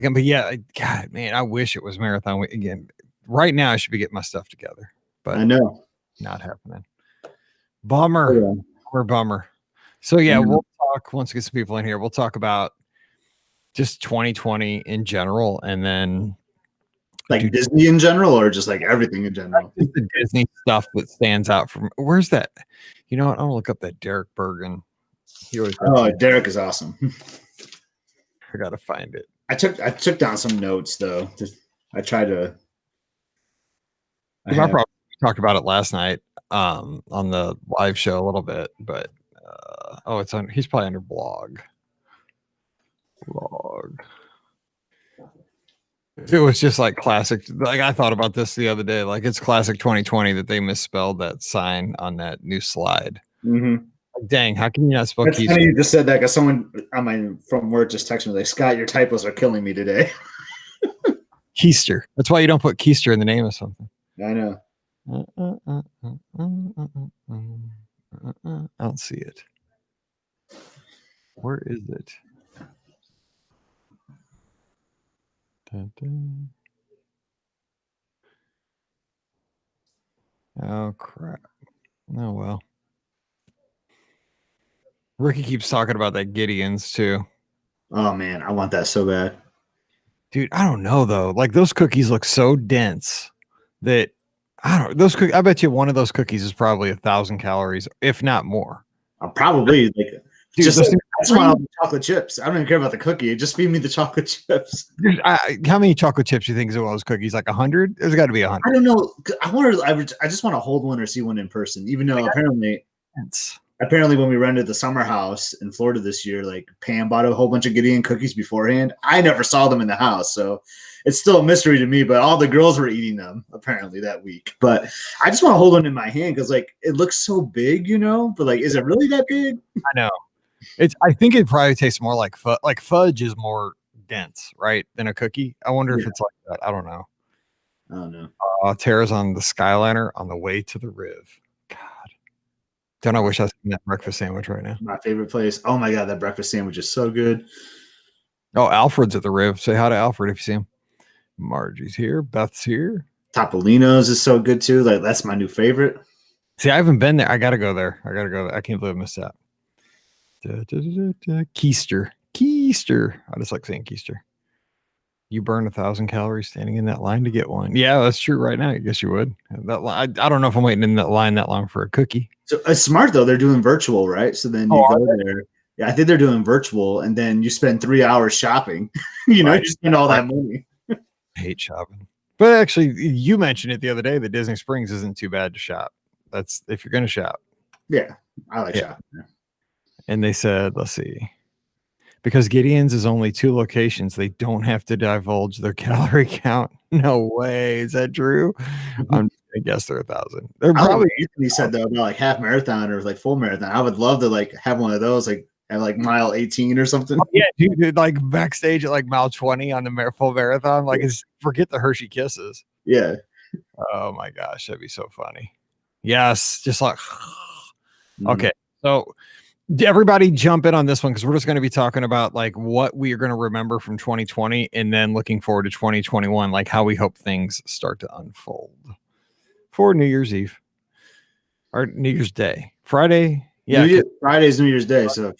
But yeah, God, man, I wish it was marathon week again. Right now, I should be getting my stuff together, but I know. not happening. Bummer. Oh, yeah. Bummer. So yeah, we'll talk once we get some people in here. We'll talk about just 2020 in general, and then like Disney in general, or just like everything in general. Just the Disney stuff that stands out from. Where's that? You know what? I'll look up that Derek Bergen. Derek is awesome. I gotta find it. I took down some notes though. I tried to. I probably talked about it last night on the live show a little bit, but it's on. He's probably under blog. It was just like classic. Like I thought about this the other day. Like it's classic 2020 that they misspelled that sign on that new slide. Mm-hmm. Like, dang, how can you not spell That's funny you just said that because someone from work just texted me like, Scott, your typos are killing me today. Keister. That's why you don't put Keister in the name of something. I know. I don't see it. Where is it? Oh crap. Oh well. Ricky keeps talking about that Gideon's too. Oh man, I want that so bad. Dude, I don't know though. Like those cookies look so dense that I bet you one of those cookies is probably 1,000 calories, if not more. Probably like dude, just like, I just want chocolate chips. I don't even care about the cookie. Just feed me the chocolate chips. Dude, how many chocolate chips do you think is in those cookies? Like 100? There's got to be 100. I don't know. I just want to hold one or see one in person. Even though apparently when we rented the summer house in Florida this year, like Pam bought a whole bunch of Gideon cookies beforehand. I never saw them in the house, so it's still a mystery to me. But all the girls were eating them apparently that week. But I just want to hold one in my hand because like it looks so big, you know. But like, is it really that big? I know. I think it probably tastes more like fudge. Like fudge is more dense, right, than a cookie. I wonder if it's like that. I don't know. I don't know. Tara's on the Skyliner on the way to the Riv. God, don't I wish I was eating that breakfast sandwich right now? My favorite place. Oh my god, that breakfast sandwich is so good. Oh, Alfred's at the Riv. Say hi to Alfred if you see him. Margie's here. Beth's here. Topolino's is so good too. Like that's my new favorite. See, I haven't been there. I gotta go there. I can't believe I missed that. Keister. I just like saying Keister. You burn 1,000 calories standing in that line to get one. Yeah, that's true. Right now, I guess you would. I don't know if I'm waiting in that line that long for a cookie. So it's smart though. They're doing virtual, right? So then you go there. Yeah, I think they're doing virtual, and then you spend 3 hours shopping. You spend all that money. I hate shopping, but actually, you mentioned it the other day that Disney Springs isn't too bad to shop. That's if you're going to shop. Yeah, I like shopping. And they said, let's see, because Gideon's is only 2 locations, they don't have to divulge their calorie count. No way. Is that true? I guess they're 1,000. They're probably. He said though about like half marathon or like full marathon. I would love to like have one of those like at like mile 18 or something. Oh, yeah, dude, like backstage at like mile 20 on the full marathon. Like, forget the Hershey Kisses. Yeah. Oh my gosh, that'd be so funny. Yes, just like. Okay, so. Everybody jump in on this one because we're just going to be talking about like what we are going to remember from 2020 and then looking forward to 2021, like how we hope things start to unfold for New Year's Eve or New Year's Day. Friday. Yeah. Friday's New Year's Day. So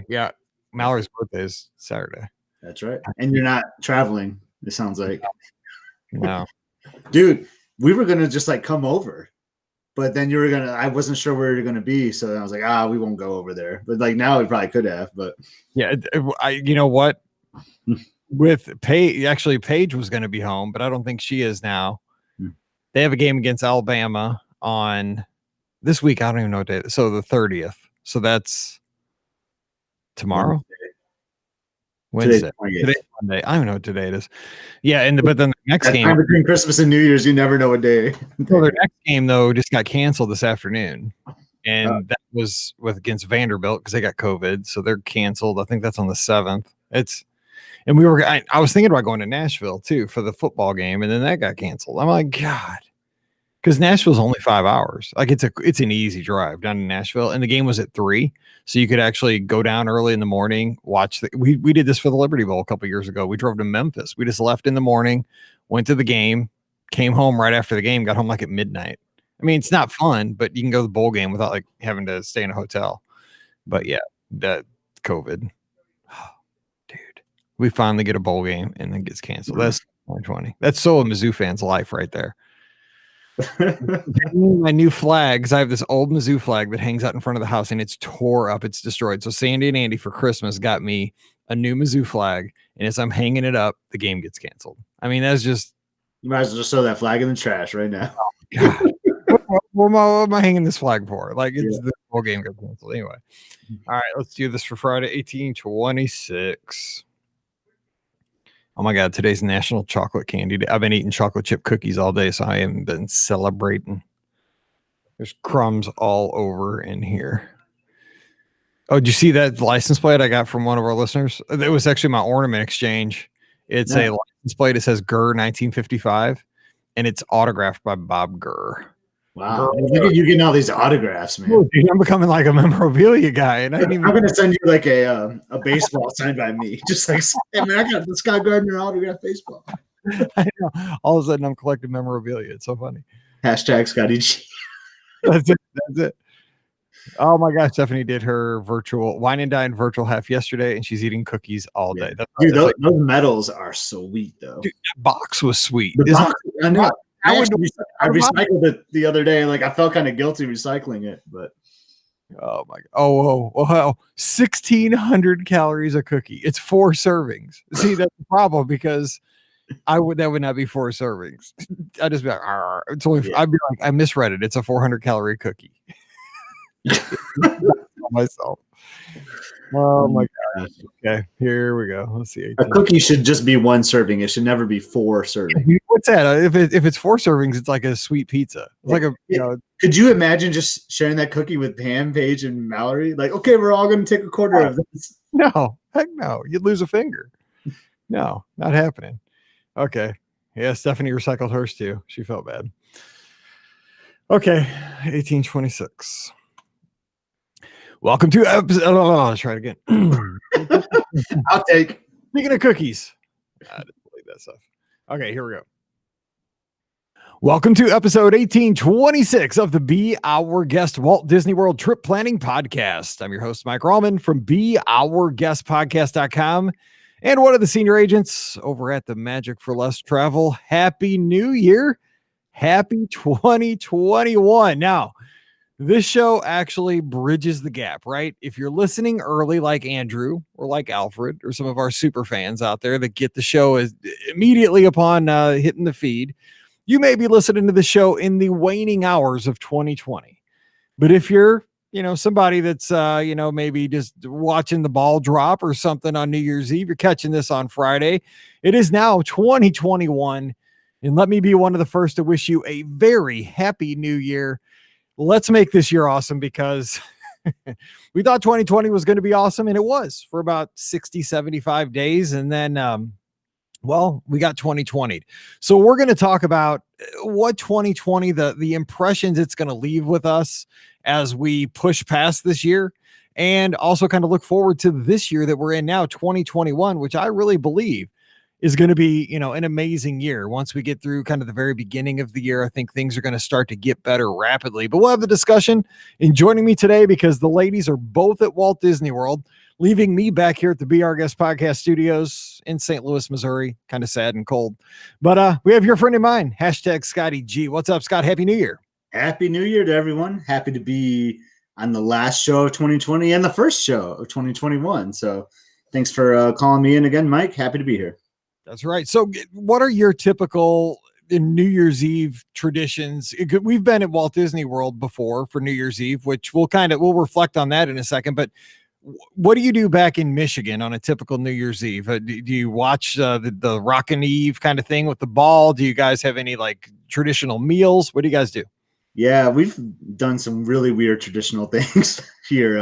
yeah. Mallory's birthday is Saturday. That's right. And you're not traveling. It sounds like. No. Dude, we were going to just like come over. But then I wasn't sure where you're going to be. So I was like, we won't go over there. But like now we probably could have, but. Yeah. You know what? With Paige was going to be home, but I don't think she is now. They have a game against Alabama on this week. I don't even know what day. So the 30th. So that's tomorrow. Wednesday. Today's Monday. I don't know what today it is. Yeah, but then the next game between Christmas and New Year's, you never know what day. So their next game though just got canceled this afternoon, and that was against Vanderbilt because they got COVID, so they're canceled. I think that's on the 7th. I was thinking about going to Nashville too for the football game, and then that got canceled. I'm like, God, because Nashville's only 5 hours. Like it's an easy drive down to Nashville, and the game was at 3, so you could actually go down early in the morning, watch we did this for the Liberty Bowl a couple years ago. We drove to Memphis. We just left in the morning, went to the game, came home right after the game, got home like at midnight. I mean, it's not fun, but you can go to the bowl game without like having to stay in a hotel. But yeah, that COVID. Dude, we finally get a bowl game and then gets canceled. That's 2020. That's so a Mizzou fan's life right there. My new flags. I have this old Mizzou flag that hangs out in front of the house and it's tore up. It's destroyed. So Sandy and Andy for Christmas got me a new Mizzou flag. And as I'm hanging it up, the game gets canceled. I mean, that's just. You might as well just throw that flag in the trash right now. Oh, what am I hanging this flag for? Like, it's the whole game got canceled anyway. All right, let's do this for Friday, 1826. Oh my God, today's National Chocolate Candy Day. I've been eating chocolate chip cookies all day, so I haven't been celebrating. There's crumbs all over in here. Oh, did you see that license plate I got from one of our listeners? It was actually my ornament exchange. It's a license plate. It says Gurr 1955, and it's autographed by Bob Gurr. Wow. Look at you getting all these autographs, man. Oh, dude, I'm becoming like a memorabilia guy. And I'm going to send you like a baseball signed by me. Just like, hey, man, I got the Scott Gardner autographed baseball. I know. All of a sudden, I'm collecting memorabilia. It's so funny. Hashtag Scotty G. That's it. Oh my gosh, Stephanie did her virtual wine and dine virtual half yesterday, and she's eating cookies all day. Dude, those medals are sweet, though. Dude, that box was sweet. I know. I recycled it the other day. Like I felt kind of guilty recycling it, but oh my God. Oh, 1,600 calories a cookie. It's 4 servings. See, that's the problem because that would not be 4 servings. I'd just be like, it's only. I'd be like, I misread it. It's a 400 calorie cookie. Myself. Oh my gosh. Okay, here we go. Let's see. 18. A cookie should just be 1 serving. It should never be 4 servings. What's that? If it's 4 servings, it's like a sweet pizza. It's like Could you imagine just sharing that cookie with Pam, Paige, and Mallory? Like, okay, we're all going to take a quarter of this. No, heck no. You'd lose a finger. No, not happening. Okay. Yeah, Stephanie recycled hers too. She felt bad. Okay, 1826. Welcome to episode. Oh, let's try it again. I'll take. Speaking of cookies, I didn't believe that stuff. Okay, here we go. Welcome to episode 1826 of the Be Our Guest Walt Disney World Trip Planning Podcast. I'm your host, Mike Rallman from BeOurGuestPodcast.com and one of the senior agents over at the Magic for Less Travel. Happy New Year. Happy 2021. Now, this show actually bridges the gap, right? If you're listening early like Andrew or like Alfred or some of our super fans out there that get the show immediately upon hitting the feed, you may be listening to the show in the waning hours of 2020. But if you're, somebody that's, maybe just watching the ball drop or something on New Year's Eve, you're catching this on Friday. It is now 2021. And let me be one of the first to wish you a very happy new year. Let's make this year awesome because we thought 2020 was going to be awesome, and it was for about 60, 75 days. And then, we got 2020. So we're going to talk about what 2020, the impressions it's going to leave with us as we push past this year, and also kind of look forward to this year that we're in now, 2021, which I really believe is going to be, an amazing year. Once we get through kind of the very beginning of the year, I think things are going to start to get better rapidly. But we'll have the discussion. And joining me today, because the ladies are both at Walt Disney World, leaving me back here at the Be Our Guest Podcast Studios in St. Louis, Missouri. Kind of sad and cold. But we have your friend of mine, hashtag Scotty G. What's up, Scott? Happy New Year. Happy New Year to everyone. Happy to be on the last show of 2020 and the first show of 2021. So thanks for calling me in again, Mike. Happy to be here. That's right. So what are your typical New Year's Eve traditions? We've been at Walt Disney World before for New Year's Eve, which we'll reflect on that in a second. But what do you do back in Michigan on a typical New Year's Eve? Do you watch the Rockin' Eve kind of thing with the ball? Do you guys have any like traditional meals? What do you guys do? Yeah, we've done some really weird traditional things here.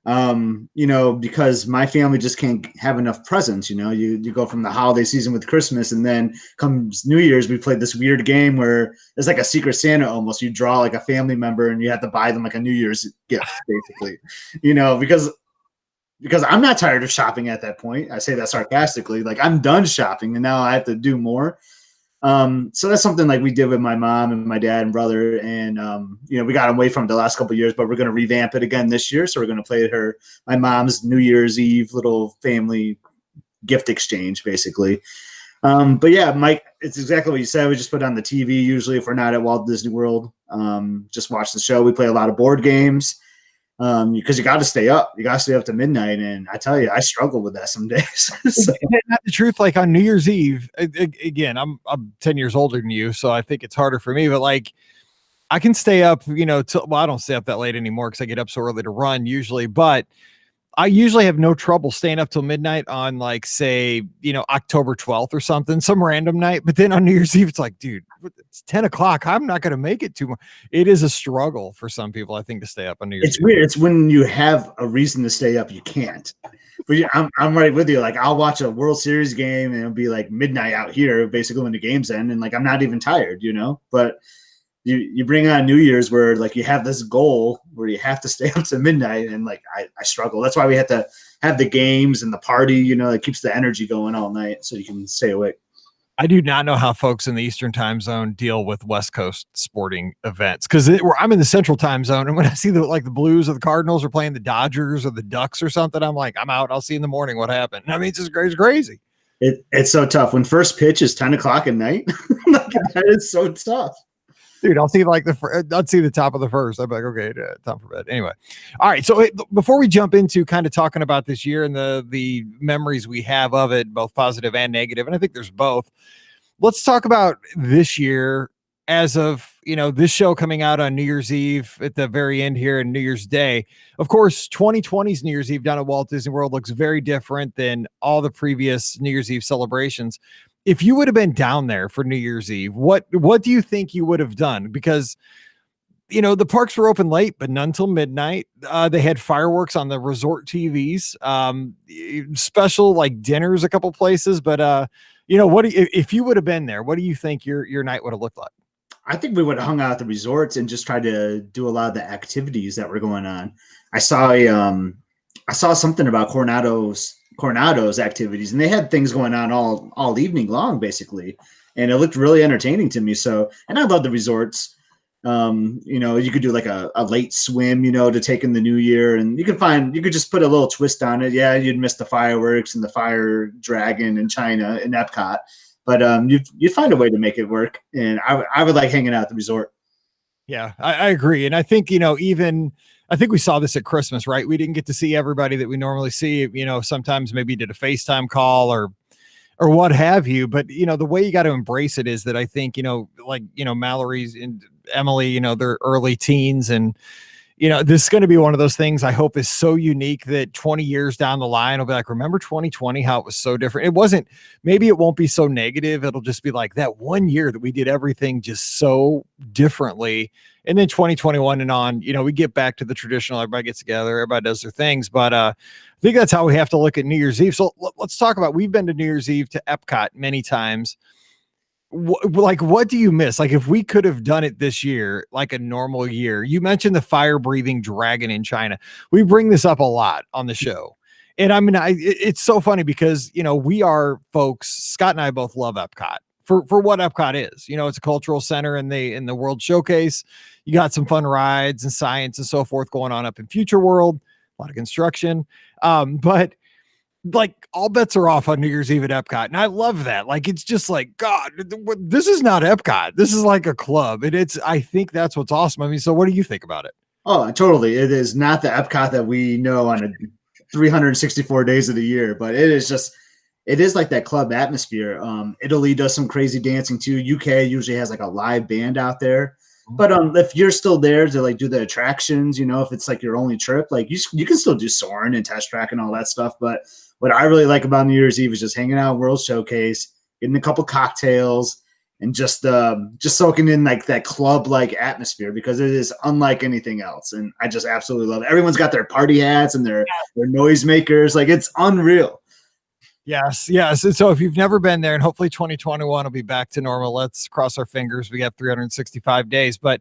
You know, because my family just can't have enough presents. You know, you go from the holiday season with Christmas, and then comes New Year's, we played this weird game where it's like a Secret Santa almost. You draw like a family member and you have to buy them like a New Year's gift, basically. You know, because I'm not tired of shopping at that point. I say that sarcastically. Like, I'm done shopping and now I have to do more. So that's something like we did with my mom and my dad and brother, and you know, we got away from it the last couple of years, but we're going to revamp it again this year. So we're going to play my mom's New Year's Eve little family gift exchange, basically. But yeah, Mike, it's exactly what you said. We just put on the TV usually if we're not at Walt Disney World. Just watch the show. We play a lot of board games. Because you got to stay up. You got to stay up to midnight, and I tell you, I struggle with that some days. So. Not the truth. Like on New Year's Eve, again, I'm 10 years older than you, so I think it's harder for me. But like, I can stay up, you know. Well, I don't stay up that late anymore because I get up so early to run usually. But I usually have no trouble staying up till midnight on, like, say, you know, October 12th or something, some random night. But then on New Year's Eve, it's like, dude, it's 10 o'clock. I'm not going to make it too much. It is a struggle for some people, I think, to stay up on New Year's Eve. It's weird. It's when you have a reason to stay up, you can't. But I'm right with you. Like, I'll watch a World Series game and it'll be like midnight out here, basically when the game's end. And like, I'm not even tired, you know, but you bring on New Year's where like you have this goal where you have to stay up to midnight, and like I struggle. That's why we have to have the games and the party, you know, that keeps the energy going all night so you can stay awake. I do not know how folks in the Eastern time zone deal with West Coast sporting events, because I'm in the Central time zone, and when I see the Blues or the Cardinals are playing the Dodgers or the Ducks or something, I'm like, I'm out. I'll see you in the morning. What happened? I mean, it's just crazy. It's so tough when first pitch is 10 o'clock at night. Like, that is so tough. Dude, I'll see I'd see the top of the first. I'm like, okay, time for bed. Anyway, all right. So before we jump into kind of talking about this year and the memories we have of it, both positive and negative, and I think there's both. Let's talk about this year as of, you know, this show coming out on New Year's Eve at the very end here and New Year's Day. Of course, 2020's New Year's Eve down at Walt Disney World looks very different than all the previous New Year's Eve celebrations. If you would have been down there for New Year's Eve, what do you think you would have done? Because, you know, the parks were open late, but none till midnight. They had fireworks on the resort TVs, special like dinners a couple places. But you know, if you would have been there, what do you think your night would have looked like? I think we would have hung out at the resorts and just tried to do a lot of the activities that were going on. I saw something about Coronado's activities, and they had things going on all evening long, basically, and it looked really entertaining to me. So, and I love the resorts. You know, you could do like a late swim, you know, to take in the new year, and you could just put a little twist on it. Yeah, you'd miss the fireworks and the fire dragon in China in Epcot, but you'd find a way to make it work. And I would like hanging out at the resort. Yeah, I agree. And I think, you know, I think we saw this at Christmas, right? We didn't get to see everybody that we normally see, you know, sometimes maybe did a FaceTime call or what have you. But, you know, the way you got to embrace it is that I think, you know, like, you know, Mallory's and Emily, you know, they're early teens, and, you know, this is going to be one of those things I hope is so unique that 20 years down the line, I'll be like, remember 2020, how it was so different. Maybe it won't be so negative. It'll just be like that one year that we did everything just so differently. And then 2021 and on, you know, we get back to the traditional, everybody gets together, everybody does their things. But I think that's how we have to look at New Year's Eve. So let's talk about, we've been to New Year's Eve to Epcot many times. What do you miss? Like, if we could have done it this year, like a normal year. You mentioned the fire breathing dragon in China. We bring this up a lot on the show. And I mean, it's so funny because, you know, we are folks, Scott and I both love Epcot for what Epcot is. You know, it's a cultural center in the World Showcase. You got some fun rides and science and so forth going on up in Future World, a lot of construction. But like, all bets are off on New Year's Eve at Epcot. And I love that. Like, it's just like, God, this is not Epcot. This is like a club. And I think that's what's awesome. I mean, so what do you think about it? Oh, totally. It is not the Epcot that we know on a 364 days of the year, but it is like that club atmosphere. Italy does some crazy dancing too. UK usually has like a live band out there. But if you're still there to like do the attractions, you know, if it's like your only trip, like you can still do Soarin' and Test Track and all that stuff. But what I really like about New Year's Eve is just hanging out at World Showcase, getting a couple cocktails, and just soaking in like that club like atmosphere, because it is unlike anything else. And I just absolutely love it. Everyone's got their party hats and their noisemakers. Like, it's unreal. Yes. And so if you've never been there, and hopefully 2021 will be back to normal, let's cross our fingers. We got 365 days, but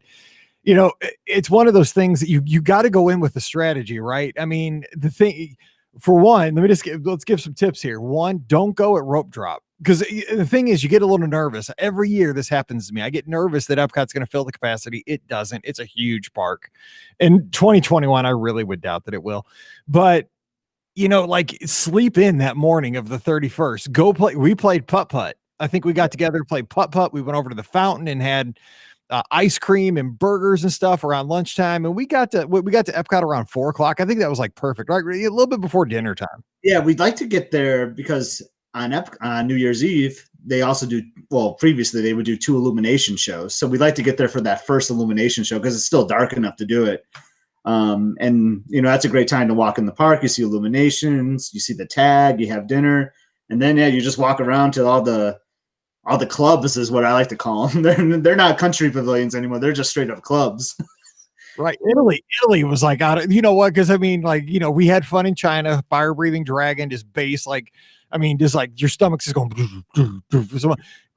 it's one of those things that you got to go in with the strategy, right? I mean, the thing, for one, let's give some tips here. One, don't go at rope drop, because the thing is, you get a little nervous. Every year this happens to me. I get nervous that Epcot's going to fill the capacity. It doesn't. It's a huge park. In 2021, I really would doubt that it will. But like, sleep in that morning of the 31st. Go play. We played putt-putt. I think we got together, played putt-putt. We went over to the fountain and had ice cream and burgers and stuff around lunchtime. And we got to Epcot around 4:00. I think that was like perfect, right? A little bit before dinner time. Yeah, we'd like to get there because on New Year's Eve, they also do, well, previously they would do 2 illumination shows. So we'd like to get there for that first illumination show, because it's still dark enough to do it. And that's a great time to walk in the park. You see illuminations, you see the tag, you have dinner, and then you just walk around to all the clubs, is what I like to call them. They're not country pavilions anymore. They're just straight up clubs. Right. Italy was like, out of, because I mean, like, we had fun in China, fire breathing dragon, just bass, like, I mean, just like your stomach's just going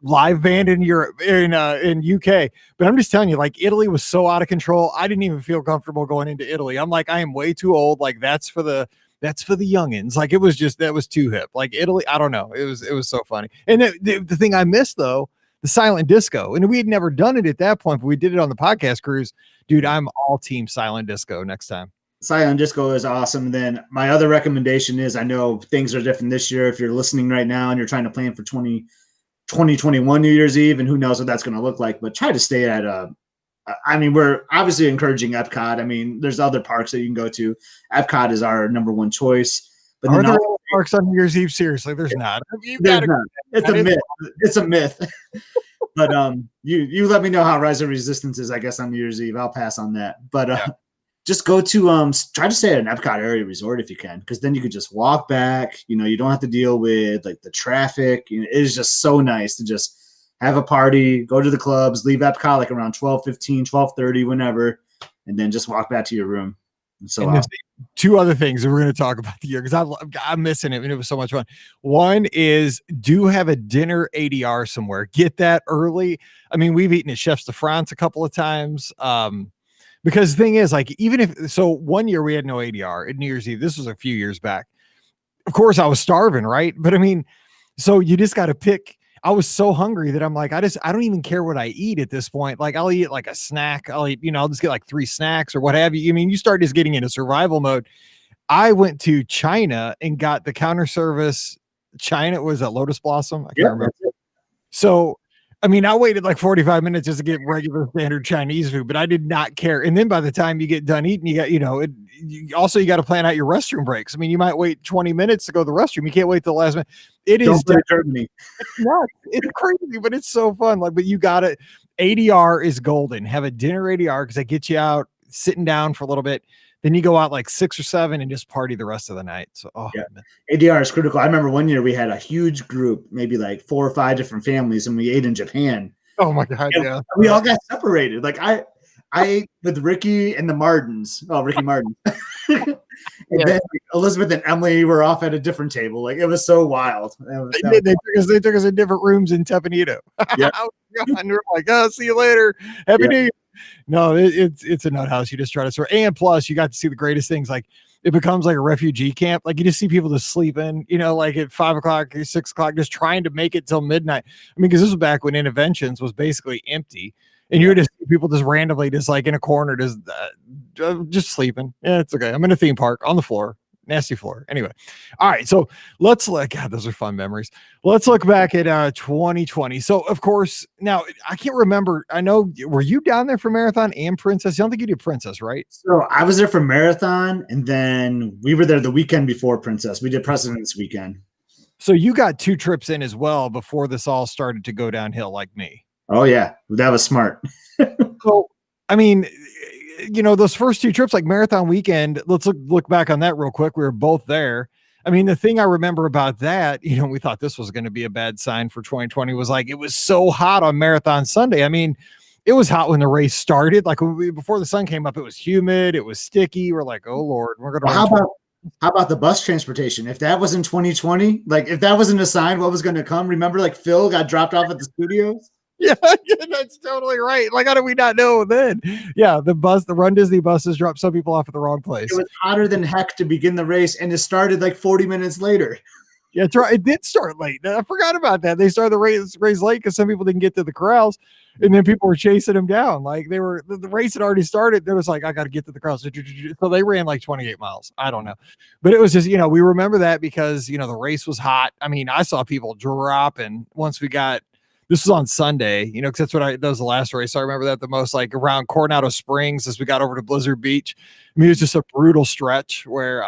live band in Europe, in UK. But I'm just telling you, like, Italy was so out of control. I didn't even feel comfortable going into Italy. I'm like, I am way too old. Like, that's for the youngins. Like, that was too hip. Like, Italy, I don't know. It was so funny. And the thing I missed, though, the silent disco. And we had never done it at that point, but we did it on the podcast cruise. Dude, I'm all team silent disco next time. Silent disco is awesome. Then my other recommendation is, I know things are different this year. If you're listening right now and you're trying to plan for 2021 New Year's Eve, and who knows what that's going to look like, but try to stay at we're obviously encouraging Epcot. I mean, there's other parks that you can go to. Epcot is our number one choice. But are there other parks on New Year's Eve? Seriously, there's not. There's not. It's a myth. It's a myth. But you let me know how Rise of Resistance is, I guess, on New Year's Eve. I'll pass on that. But just go to try to stay at an Epcot area resort if you can, because then you could just walk back. You don't have to deal with like the traffic. It is just so nice to just have a party, go to the clubs, leave Epcot like around 12:15, 12:30, whenever, and then just walk back to your room. So two other things that we're going to talk about the year, because I'm missing it, and it was so much fun. One is, do have a dinner ADR somewhere. Get that early. I mean, we've eaten at Chefs de France a couple of times. Because the thing is, like, one year we had no ADR at New Year's Eve. This was a few years back. Of course, I was starving, right? But I mean, so you just got to pick. I was so hungry that I'm like, I don't even care what I eat at this point. Like, I'll eat like a snack. I'll just get like 3 snacks or what have you. I mean, you start just getting into survival mode. I went to China and got the counter service. China, was that Lotus Blossom? I can't remember. So, I mean, I waited like 45 minutes just to get regular standard Chinese food, but I did not care. And then by the time you get done eating, you got, you got to plan out your restroom breaks. I mean, you might wait 20 minutes to go to the restroom. You can't wait till the last minute. It is Germany. It's nuts. It's crazy, but it's so fun. Like, but you got it. ADR is golden. Have a dinner ADR, because that gets you out sitting down for a little bit. Then you go out like 6 or 7 and just party the rest of the night. So, ADR is critical. I remember one year we had a huge group, maybe like 4 or 5 different families, and we ate in Japan. Oh my God. And yeah. We all got separated. Like, I ate with Ricky and the Mardens. Oh, Ricky Martin. And then Elizabeth and Emily were off at a different table. Like, it was so wild. They took us in different rooms in Tepanito. Yeah. And we're like, oh, see you later. Happy New Year. No, it's a nut house. You just try to sort. And plus, you got to see the greatest things. Like, it becomes like a refugee camp. Like, you just see people just sleeping, like at 5 o'clock, 6 o'clock, just trying to make it till midnight. I mean, because this was back when Interventions was basically empty. And you would just see people just randomly, just like in a corner, just sleeping. Yeah, it's okay. I'm in a theme park on the floor, nasty floor. Anyway, all right. So let's look. God, those are fun memories. Let's look back at 2020. So of course, now I can't remember. I know, were you down there for Marathon and Princess? I don't think you did Princess, right? So I was there for Marathon, and then we were there the weekend before Princess. We did President's Weekend. So you got 2 trips in as well before this all started to go downhill, like me. Oh yeah, that was smart. So, I mean, those first 2 trips, like Marathon weekend, let's look back on that real quick. We were both there. I mean, the thing I remember about that, we thought this was going to be a bad sign for 2020 was like, it was so hot on Marathon Sunday. I mean, it was hot when the race started. Like before the sun came up, it was humid. It was sticky. We're like, oh Lord, we're going to Well, run. how about the bus transportation? If that was in 2020, like if that wasn't a sign what was going to come, remember like Phil got dropped off at the studios? Yeah, that's totally right. Like, how did we not know then? Yeah, the Run Disney buses dropped some people off at the wrong place. It was hotter than heck to begin the race, and it started like 40 minutes later. Yeah, that's right. It did start late. I forgot about that. They started the race late because some people didn't get to the corrals, and then people were chasing them down. Like the race had already started. There was like, I got to get to the corrals. So they ran like 28 miles. I don't know, but it was just we remember that because the race was hot. I mean, I saw people dropping once we got. This was on Sunday, because that was the last race. I remember that the most, like around Coronado Springs as we got over to Blizzard Beach. I mean, it was just a brutal stretch where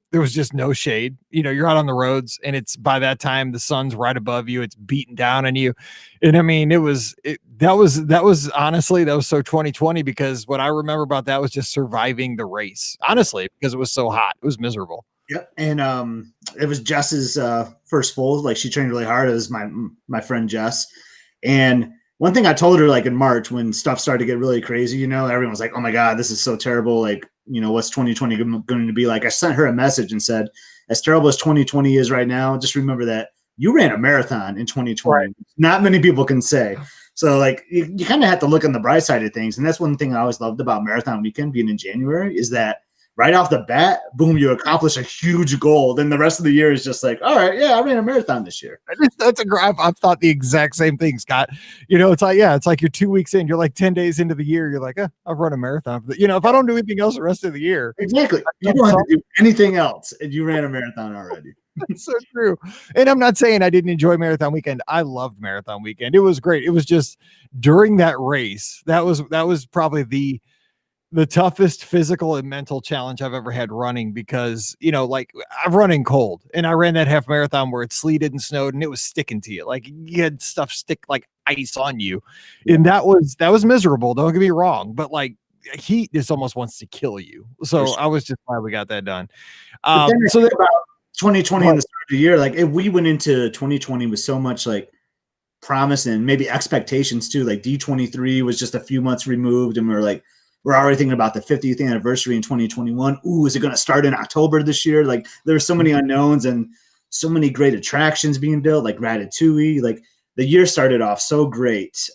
there was just no shade. You're out on the roads, and it's by that time the sun's right above you. It's beating down on you, and I mean, that was honestly that was so 2020 because what I remember about that was just surviving the race. Honestly, because it was so hot, it was miserable. Yep, and it was Jess's first full. Like she trained really hard. It was my friend Jess. And one thing I told her, like in March, when stuff started to get really crazy, everyone was like, oh my God, this is so terrible. Like, what's 2020 going to be like? I sent her a message and said, as terrible as 2020 is right now, just remember that you ran a marathon in 2020. Right. Not many people can say. So like you kind of have to look on the bright side of things. And that's one thing I always loved about Marathon Weekend being in January is that right off the bat, boom, you accomplish a huge goal. Then the rest of the year is just like, all right, yeah, I ran a marathon this year. That's a graph. I've thought the exact same thing, Scott. It's like you're 2 weeks in, you're like 10 days into the year. You're like, I've run a marathon. If I don't do anything else the rest of the year. Exactly. You don't have to do anything else. And you ran a marathon already. That's so true. And I'm not saying I didn't enjoy Marathon Weekend. I loved Marathon Weekend. It was great. It was just during that race, that was probably the toughest physical and mental challenge I've ever had running because, like I've run in cold and I ran that half marathon where it sleeted and snowed and it was sticking to you. Like you had stuff stick like ice on you. Yeah. And that was miserable. Don't get me wrong. But like heat just almost wants to kill you. So I was just glad we got that done. So about 2020 and the start of the year, like if we went into 2020 with so much like promise and maybe expectations too, like D23 was just a few months removed and we're already thinking about the 50th anniversary in 2021. Ooh, is it going to start in October this year? Like there's so many unknowns and so many great attractions being built, like Ratatouille. Like the year started off so great.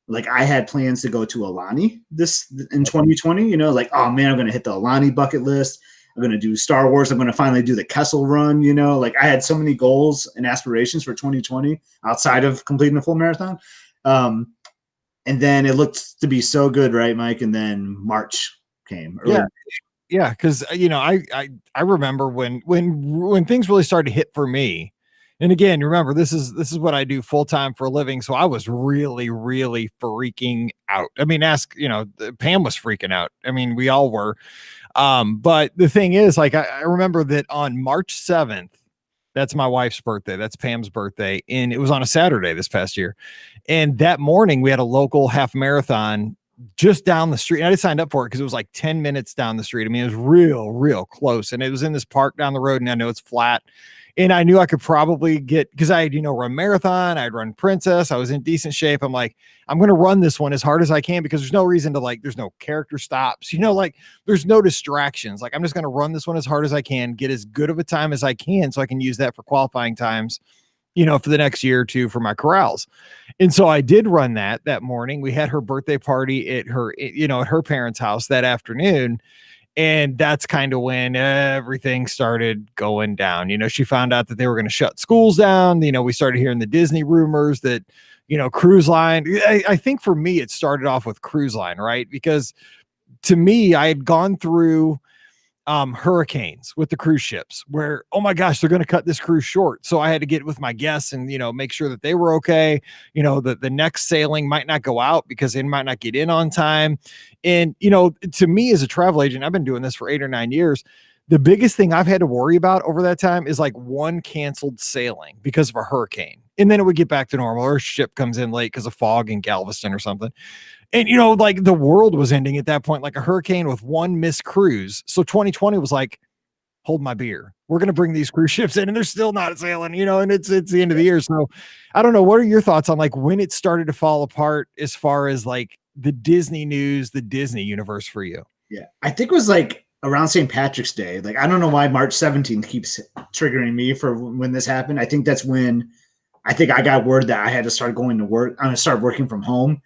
Like I had plans to go to Alani in 2020, like, oh man, I'm going to hit the Alani bucket list. I'm going to do Star Wars. I'm going to finally do the Kessel Run, like I had so many goals and aspirations for 2020 outside of completing a full marathon. And then it looked to be so good, right, Mike? And then March came. Yeah, because I remember when things really started to hit for me. And again, remember this is what I do full time for a living. So I was really, really freaking out. I mean, Pam was freaking out. I mean, we all were. But the thing is, like, I remember that on March 7th. That's my wife's birthday. That's Pam's birthday. And it was on a Saturday this past year. And that morning we had a local half marathon just down the street. And I just signed up for it because it was like 10 minutes down the street. I mean, it was real close. And it was in this park down the road. And I know it's flat. And I knew I could probably because I had, run marathon. I'd run Princess. I was in decent shape. I'm like, I'm going to run this one as hard as I can because there's no reason to there's no character stops, there's no distractions. Like I'm just going to run this one as hard as I can, get as good of a time as I can so I can use that for qualifying times, for the next year or two for my corrals. And so I did run that morning. We had her birthday party at her parents' house that afternoon. And that's kind of when everything started going down. She found out that they were going to shut schools down. We started hearing the Disney rumors that, cruise line. I think for me, it started off with cruise line, right? Because to me, I had gone through hurricanes with the cruise ships where, oh my gosh, they're going to cut this cruise short. So I had to get with my guests and, make sure that they were okay. That the next sailing might not go out because they might not get in on time. And, to me as a travel agent, I've been doing this for 8 or 9 years. The biggest thing I've had to worry about over that time is like one canceled sailing because of a hurricane. And then it would get back to normal or a ship comes in late because of fog in Galveston or something. And, like the world was ending at that point, like a hurricane with one missed cruise. So 2020 was like, hold my beer. we're going to bring these cruise ships in, and they're still not sailing, you know, and it's the end of the year. So I don't know. What are your thoughts on like when it started to fall apart as far as like the Disney news, the Disney universe for you? Yeah. I think it was like around St. Patrick's Day. Like, I don't know why March 17th keeps triggering me for when this happened. I think that's when I think I got word that I had to start going to work. I'm going to start working from home.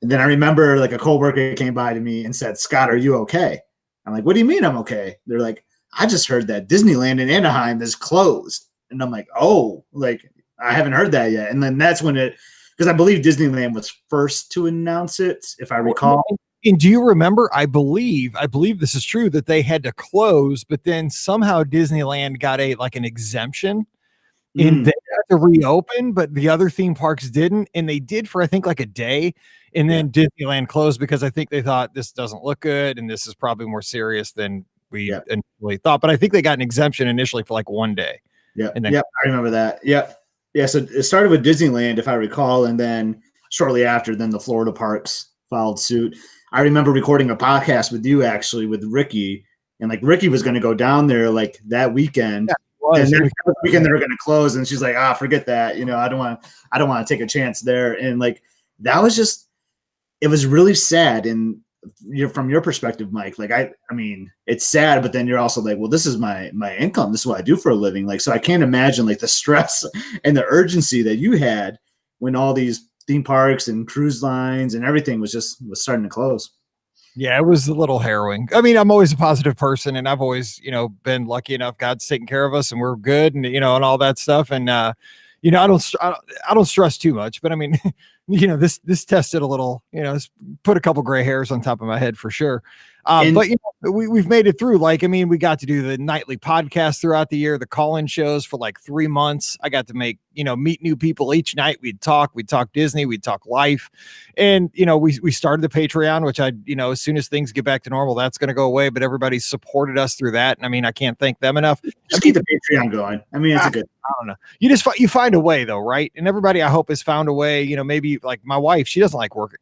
And then I remember like a coworker came by to me and said, Scott, are you okay? I'm like, what do you mean I'm okay? They're like, I just heard that Disneyland in Anaheim is closed. And I'm like, oh, like I haven't heard that yet. And then that's when because I believe Disneyland was first to announce it, if I recall. And do you remember, I believe this is true, that they had to close, but then somehow Disneyland got an exemption and they had to reopen, but the other theme parks didn't. And they did for, I think, like a day. And then Disneyland closed because I think they thought this doesn't look good. And this is probably more serious than we initially thought. But I think they got an exemption initially for like one day. Yeah. And then, I remember that. Yep. Yeah. So it started with Disneyland, if I recall. And then shortly after, then the Florida parks followed suit. I remember recording a podcast with you, actually, with Ricky. And like Ricky was going to go down there like that weekend. Yeah. And then the weekend they were going to close, and she's like, forget that. You know, I don't want to take a chance there. And like, that was just, it was really sad. And from your perspective, Mike, like, I mean, it's sad, but then you're also like, well, this is my income. This is what I do for a living. Like, so I can't imagine like the stress and the urgency that you had when all these theme parks and cruise lines and everything was starting to close. Yeah, it was a little harrowing. I mean, I'm always a positive person, and I've always, been lucky enough. God's taking care of us, and we're good, and and all that stuff. And I don't stress too much. But I mean, this tested a little. It's put a couple gray hairs on top of my head for sure. But we've made it through. Like, I mean, we got to do the nightly podcast throughout the year, the call-in shows for like 3 months. I got to meet new people each night. We'd talk Disney, we'd talk life. And, we started the Patreon, which as soon as things get back to normal, that's going to go away. But everybody supported us through that. And I mean, I can't thank them enough. Just keep the Patreon going. I mean, it's a good. I don't know. You find a way though, right? And everybody, I hope, has found a way. Maybe like my wife, she doesn't like working.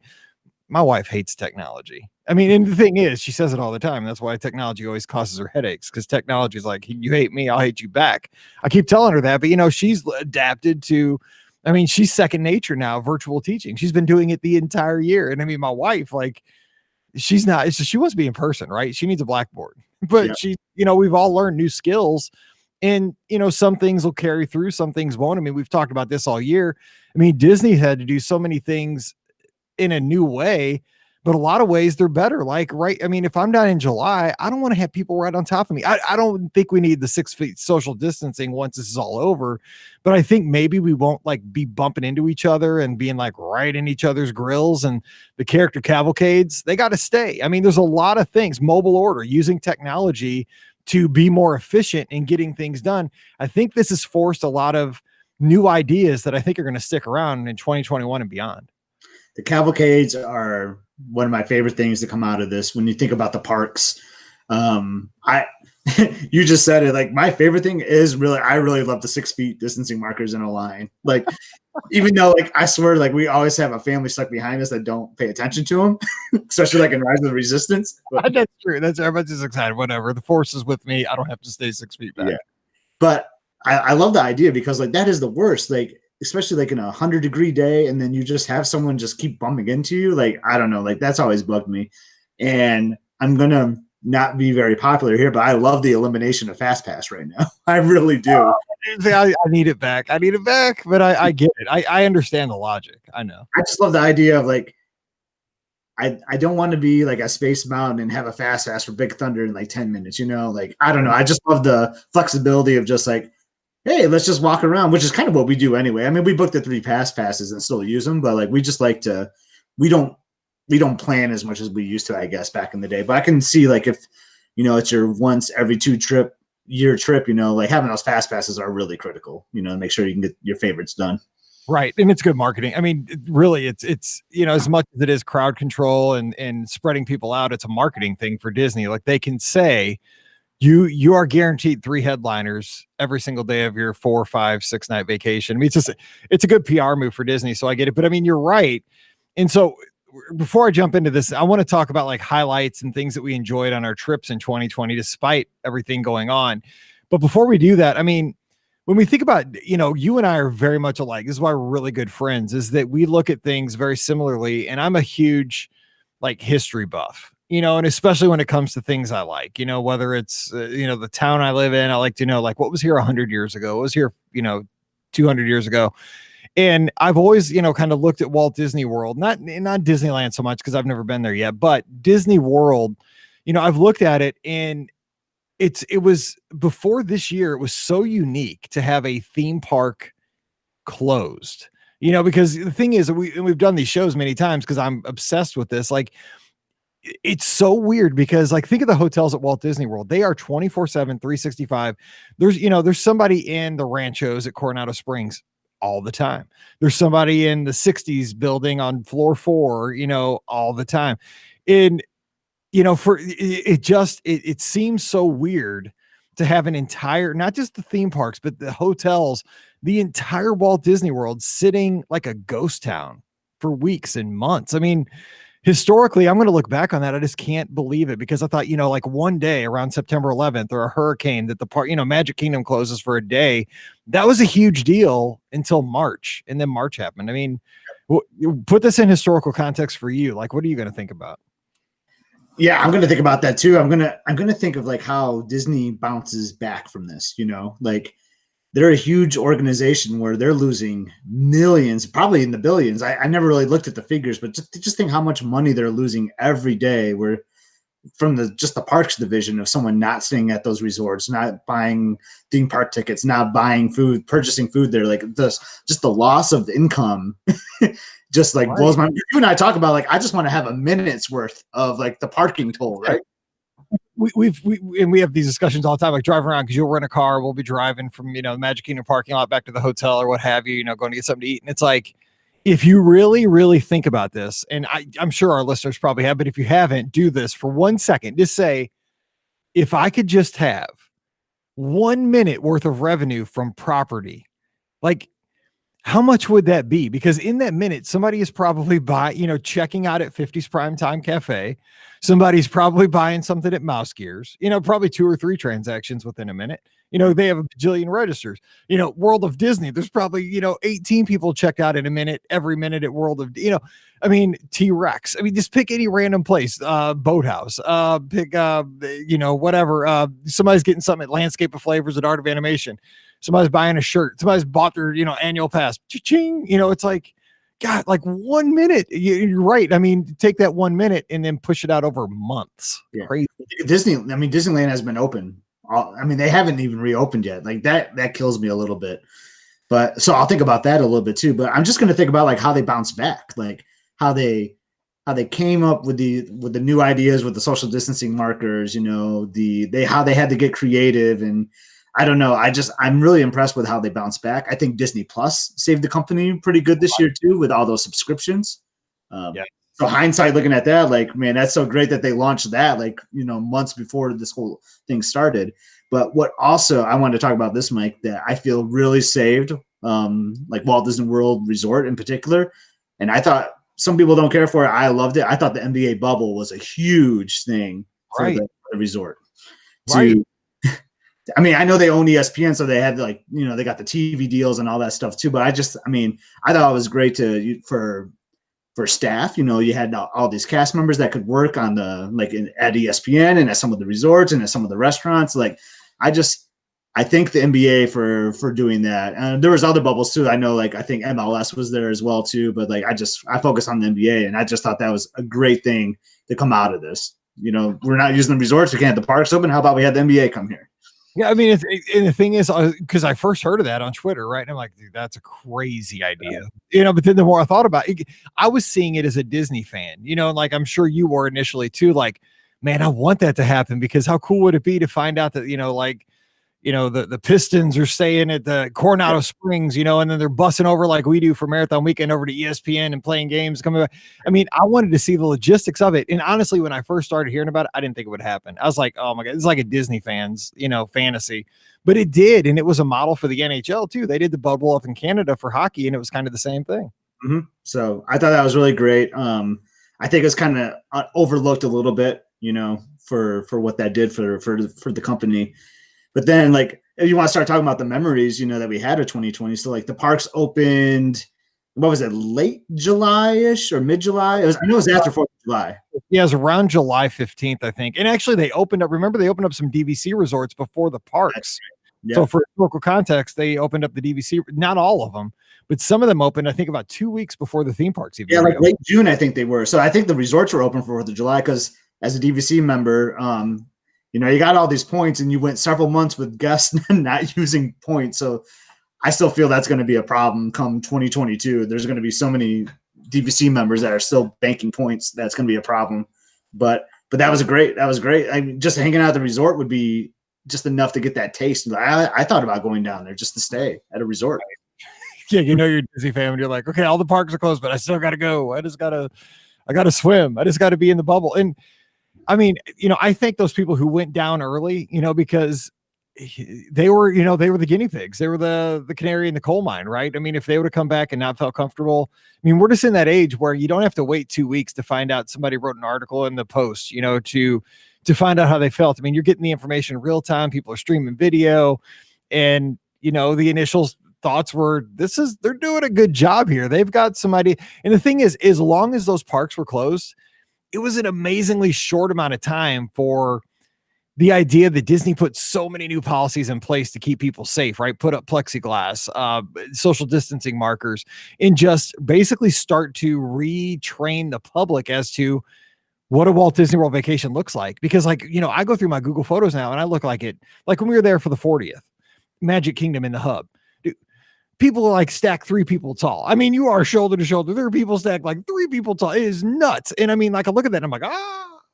My wife hates technology. I mean, and the thing is, she says it all the time. That's why technology always causes her headaches, because technology is like, you hate me, I'll hate you back. I keep telling her that, but she's adapted to, I mean, she's second nature now, virtual teaching. She's been doing it the entire year. And I mean, my wife, like, she's not, it's just, she wants to be in person, right? She needs a blackboard, but she, we've all learned new skills, and, some things will carry through, some things won't. I mean, we've talked about this all year. I mean, Disney had to do so many things in a new way, but a lot of ways they're better. Like, right. I mean, if I'm down in July, I don't want to have people right on top of me. I don't think we need the 6 feet social distancing once this is all over, but I think maybe we won't like be bumping into each other and being like right in each other's grills, and the character cavalcades, they got to stay. I mean, there's a lot of things, mobile order, using technology to be more efficient in getting things done. I think this has forced a lot of new ideas that I think are going to stick around in 2021 and beyond. The cavalcades are one of my favorite things to come out of this. When you think about the parks, you just said it. Like, my favorite thing is I really love the 6 feet distancing markers in a line. Like, even though, like, I swear, like, we always have a family stuck behind us that don't pay attention to them, especially like in Rise of the Resistance. But, that's true. That's, everybody's just excited. Whatever. The Force is with me. I don't have to stay 6 feet back. Yeah. But I love the idea, because like that is the worst. Like, especially like in 100-degree day, and then you just have someone just keep bumping into you. Like, I don't know, like that's always bugged me. And I'm going to not be very popular here, but I love the elimination of Fast Pass right now. I really do. I need it back. But I get it. I understand the logic. I know. I just love the idea of like, I don't want to be like a Space Mountain and have a Fast Pass for Big Thunder in like 10 minutes, like, I don't know. I just love the flexibility of just like, hey, let's just walk around, which is kind of what we do anyway. I mean, we booked the 3 passes and still use them, but like, we just like to, we don't plan as much as we used to, I guess, back in the day. But I can see like if, it's your once every 2-year trip, like having those fast passes are really critical, make sure you can get your favorites done. Right. And it's good marketing. I mean, really, it's as much as it is crowd control and spreading people out, it's a marketing thing for Disney. Like, they can say, you are guaranteed 3 headliners every single day of your 4, 5, 6 night vacation. I mean, it's a good PR move for Disney. So I get it, but I mean, you're right. And so before I jump into this, I want to talk about like highlights and things that we enjoyed on our trips in 2020, despite everything going on. But before we do that, I mean, when we think about, you and I are very much alike. This is why we're really good friends, is that we look at things very similarly. And I'm a huge like history buff, and especially when it comes to things I like, whether it's, the town I live in, I like to know like what was here 100 years ago, what was here, 200 years ago. And I've always, kind of looked at Walt Disney World, not Disneyland so much because I've never been there yet, but Disney World, I've looked at it and it was before this year, it was so unique to have a theme park closed, because the thing is we've done these shows many times because I'm obsessed with this. Like it's so weird because like think of the hotels at Walt Disney World. They are 24/7, 365. There's somebody in the ranchos at Coronado Springs all the time. There's somebody in the 60s building on floor 4, all the time. And for it seems so weird to have an entire, not just the theme parks, but the hotels, the entire Walt Disney World sitting like a ghost town for weeks and months. I mean, historically, I'm going to look back on that. I just can't believe it because I thought, like one day around September 11th or a hurricane that the park, Magic Kingdom closes for a day. That was a huge deal until March. And then March happened. I mean, put this in historical context for you. Like, what are you going to think about? Yeah, I'm going to think about that too. I'm going to think of like how Disney bounces back from this, like they're a huge organization where they're losing millions, probably in the billions. I never really looked at the figures, but just think how much money they're losing every day. Where from just the parks division of someone not staying at those resorts, not buying theme park tickets, not buying food, purchasing food there, like just the loss of income just like blows my mind. You and I talk about like I just want to have a minute's worth of like the parking toll, right? We have these discussions all the time, like driving around because you'll rent a car. We'll be driving from, the Magic Kingdom parking lot back to the hotel or what have you, going to get something to eat. And it's like, if you really, really think about this, and I'm sure our listeners probably have, but if you haven't, do this for 1 second. Just say, if I could just have 1 minute worth of revenue from property, like how much would that be? Because in that minute, somebody is probably checking out at 50's Primetime Cafe. Somebody's probably buying something at Mouse Gears, probably 2 or 3 transactions within a minute. They have a bajillion registers. World of Disney, there's probably, 18 people check out in a minute, every minute at World of, T-Rex. I mean, just pick any random place, Boathouse, pick, whatever. Somebody's getting something at Landscape of Flavors at Art of Animation. Somebody's buying a shirt. Somebody's bought their, annual pass. Cha-ching. It's like, God, like 1 minute. You're right. I mean, take that 1 minute and then push it out over months. Yeah. Crazy. Disneyland has been open. They haven't even reopened yet. Like that kills me a little bit. But so I'll think about that a little bit too. But I'm just going to think about like how they bounce back, like how they came up with the new ideas with the social distancing markers. How they had to get creative. And I don't know. I'm really impressed with how they bounce back. I think Disney Plus saved the company pretty good this year too, with all those subscriptions. Yeah. So hindsight looking at that, like, man, that's so great that they launched that, like, months before this whole thing started. But what also I wanted to talk about this, Mike, that I feel really saved, like Walt Disney World Resort in particular. And I thought some people don't care for it. I loved it. I thought the NBA bubble was a huge thing for the resort. Right. I mean, I know they own ESPN, so they had like, they got the TV deals and all that stuff too. But I thought it was great for staff. You had all these cast members that could work on at ESPN and at some of the resorts and at some of the restaurants. Like, I think the NBA for doing that. And there was other bubbles too. I know, like, I think MLS was there as well too. But like, I focus on the NBA, and I just thought that was a great thing to come out of this. We're not using the resorts. We can't have the parks open. How about we had the NBA come here? Yeah, I mean, and the thing is, because I first heard of that on Twitter, right? And I'm like, dude, that's a crazy idea, But then the more I thought about it, I was seeing it as a Disney fan, like I'm sure you were initially too. Like, man, I want that to happen because how cool would it be to find out that the Pistons are staying at the Coronado Springs, and then they're bussing over like we do for Marathon Weekend over to ESPN and playing games coming back. I mean, I wanted to see the logistics of it. And honestly, when I first started hearing about it, I didn't think it would happen. I was like, oh my God, it's like a Disney fan's, fantasy. But it did. And it was a model for the NHL too. They did the bubble up in Canada for hockey, and it was kind of the same thing. Mm-hmm. So I thought that was really great. I think it's kind of overlooked a little bit, for what that did for the company. But then, like, if you want to start talking about the memories, you know, that we had of 2020, so like the parks opened, what was it, late July-ish or mid-July? I know it was after 4th of July. Yeah, it was around July 15th, I think. And actually, they opened up. Remember, they opened up some DVC resorts before the parks. Yeah. So for local context, they opened up the DVC. Not all of them, but some of them opened. I think about 2 weeks before the theme parks. Even like late June, I think they were. So I think the resorts were open for 4th of July because as a DVC member, you know, you got all these points and you went several months with guests not using points. So I still feel that's going to be a problem come 2022. There's going to be so many DVC members that are still banking points. That's going to be a problem. But that was great. That was great. I mean, just hanging out at the resort would be just enough to get that taste. I thought about going down there just to stay at a resort. Yeah, you know, you're a Disney fan and you're like, okay, all the parks are closed, but I still got to go. I got to swim. I just got to be in the bubble. And I mean, you know, I thank those people who went down early, you know, because they were, you know, they were the guinea pigs. They were the canary in the coal mine, right? I mean, if they would have come back and not felt comfortable, I mean, we're just in that age where you don't have to wait 2 weeks to find out somebody wrote an article in the Post, you know, to find out how they felt. I mean, you're getting the information in real time. People are streaming video, and you know, the initial thoughts were, they're doing a good job here. They've got some idea. And the thing is, as long as those parks were closed, it was an amazingly short amount of time for the idea that Disney put so many new policies in place to keep people safe, right? Put up plexiglass, social distancing markers, and just basically start to retrain the public as to what a Walt Disney World vacation looks like. Because, like, you know, I go through my Google Photos now and I look like it, like when we were there for the 40th Magic Kingdom in the hub. Dude, people are like stacked 3 people tall. I mean, you are shoulder to shoulder. There are people stacked like 3 people tall. It is nuts. And I mean, like, I look at that and I'm like,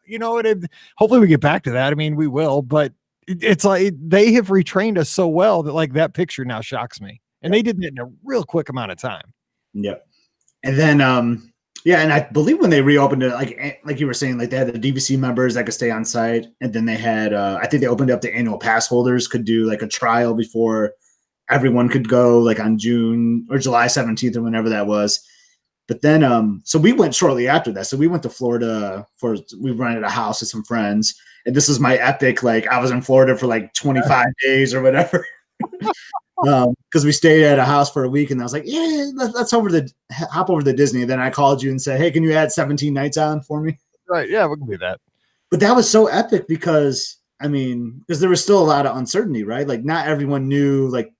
you know, hopefully we get back to that. I mean, we will, but it's like they have retrained us so well that like that picture now shocks me. And they did it in a real quick amount of time. Yep. And then, yeah, and I believe when they reopened it, like you were saying, like they had the DVC members that could stay on site, and then they had, I think they opened up the annual pass holders could do like a trial before everyone could go, like on June or July 17th or whenever that was. But then, so we went shortly after that. So we went to Florida we rented a house with some friends, and this was my epic. Like I was in Florida for like 25 days or whatever. Because we stayed at a house for a week, and I was like, yeah, let's hop over to Disney. And then I called you and said, hey, can you add 17 nights on for me? Right. Yeah, we can do that. But that was so epic because, I mean, because there was still a lot of uncertainty, right? Like not everyone knew like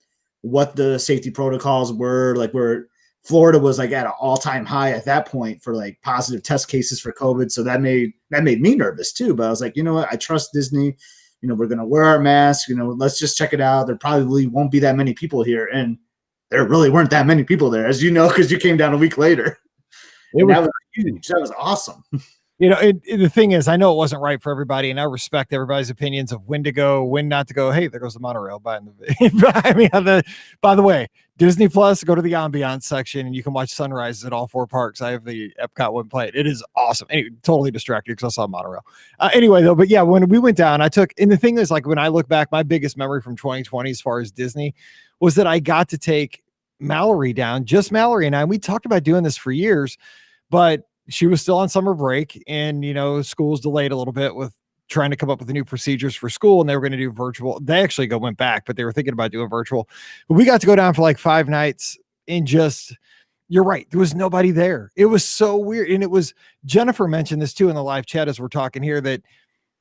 what the safety protocols were, like where Florida was like at an all-time high at that point for like positive test cases for COVID. So that made me nervous too. But I was like, you know what? I trust Disney. You know, we're going to wear our masks, you know, let's just check it out. There probably won't be that many people here. And there really weren't that many people there, as you know, because you came down a week later. That was huge. That was awesome. You know, the thing is, I know it wasn't right for everybody, and I respect everybody's opinions of when to go, when not to go. Hey, there goes the monorail. I mean, by the way, Disney Plus, go to the ambiance section, and you can watch sunrises at all 4 parks. I have the Epcot one played. It is awesome. Anyway, totally distracted because I saw monorail. Anyway, though, but yeah, when we went down, and the thing is, like, when I look back, my biggest memory from 2020 as far as Disney was that I got to take Mallory down, just Mallory and I. And we talked about doing this for years, but she was still on summer break, and, you know, school's delayed a little bit with trying to come up with the new procedures for school, and they were going to do virtual. They actually went back, but they were thinking about doing virtual. But we got to go down for like 5 nights, and just, you're right, there was nobody there. It was so weird. And it was, Jennifer mentioned this too in the live chat as we're talking here, that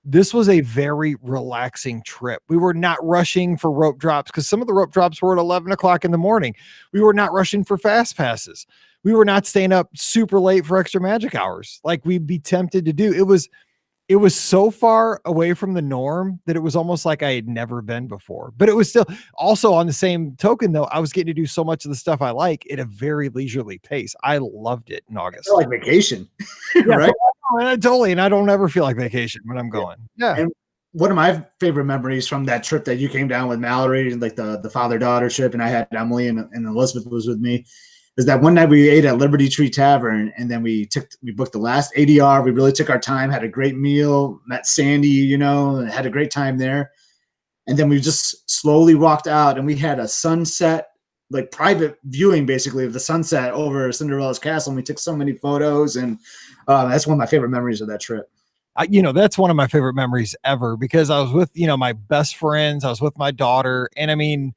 this was a very relaxing trip. We were not rushing for rope drops because some of the rope drops were at 11 o'clock in the morning. We were not rushing for fast passes. We were not staying up super late for extra magic hours like we'd be tempted to do. It was so far away from the norm that it was almost like I had never been before. But it was still, also on the same token, though, I was getting to do so much of the stuff I like at a very leisurely pace. I loved it in August. Like vacation, yeah, right? Totally. And I don't ever feel like vacation when I'm going. Yeah. And one of my favorite memories from that trip that you came down with Mallory, like the father-daughter trip, and I had Emily and Elizabeth was with me, is that one night we ate at Liberty Tree Tavern, and then we booked the last ADR. We really took our time, had a great meal, met Sandy, you know, and had a great time there. And then we just slowly walked out, and we had a sunset, like private viewing basically of the sunset over Cinderella's castle. And we took so many photos, and that's one of my favorite memories of that trip. that's one of my favorite memories ever, because I was with, my best friends, I was with my daughter. And I mean,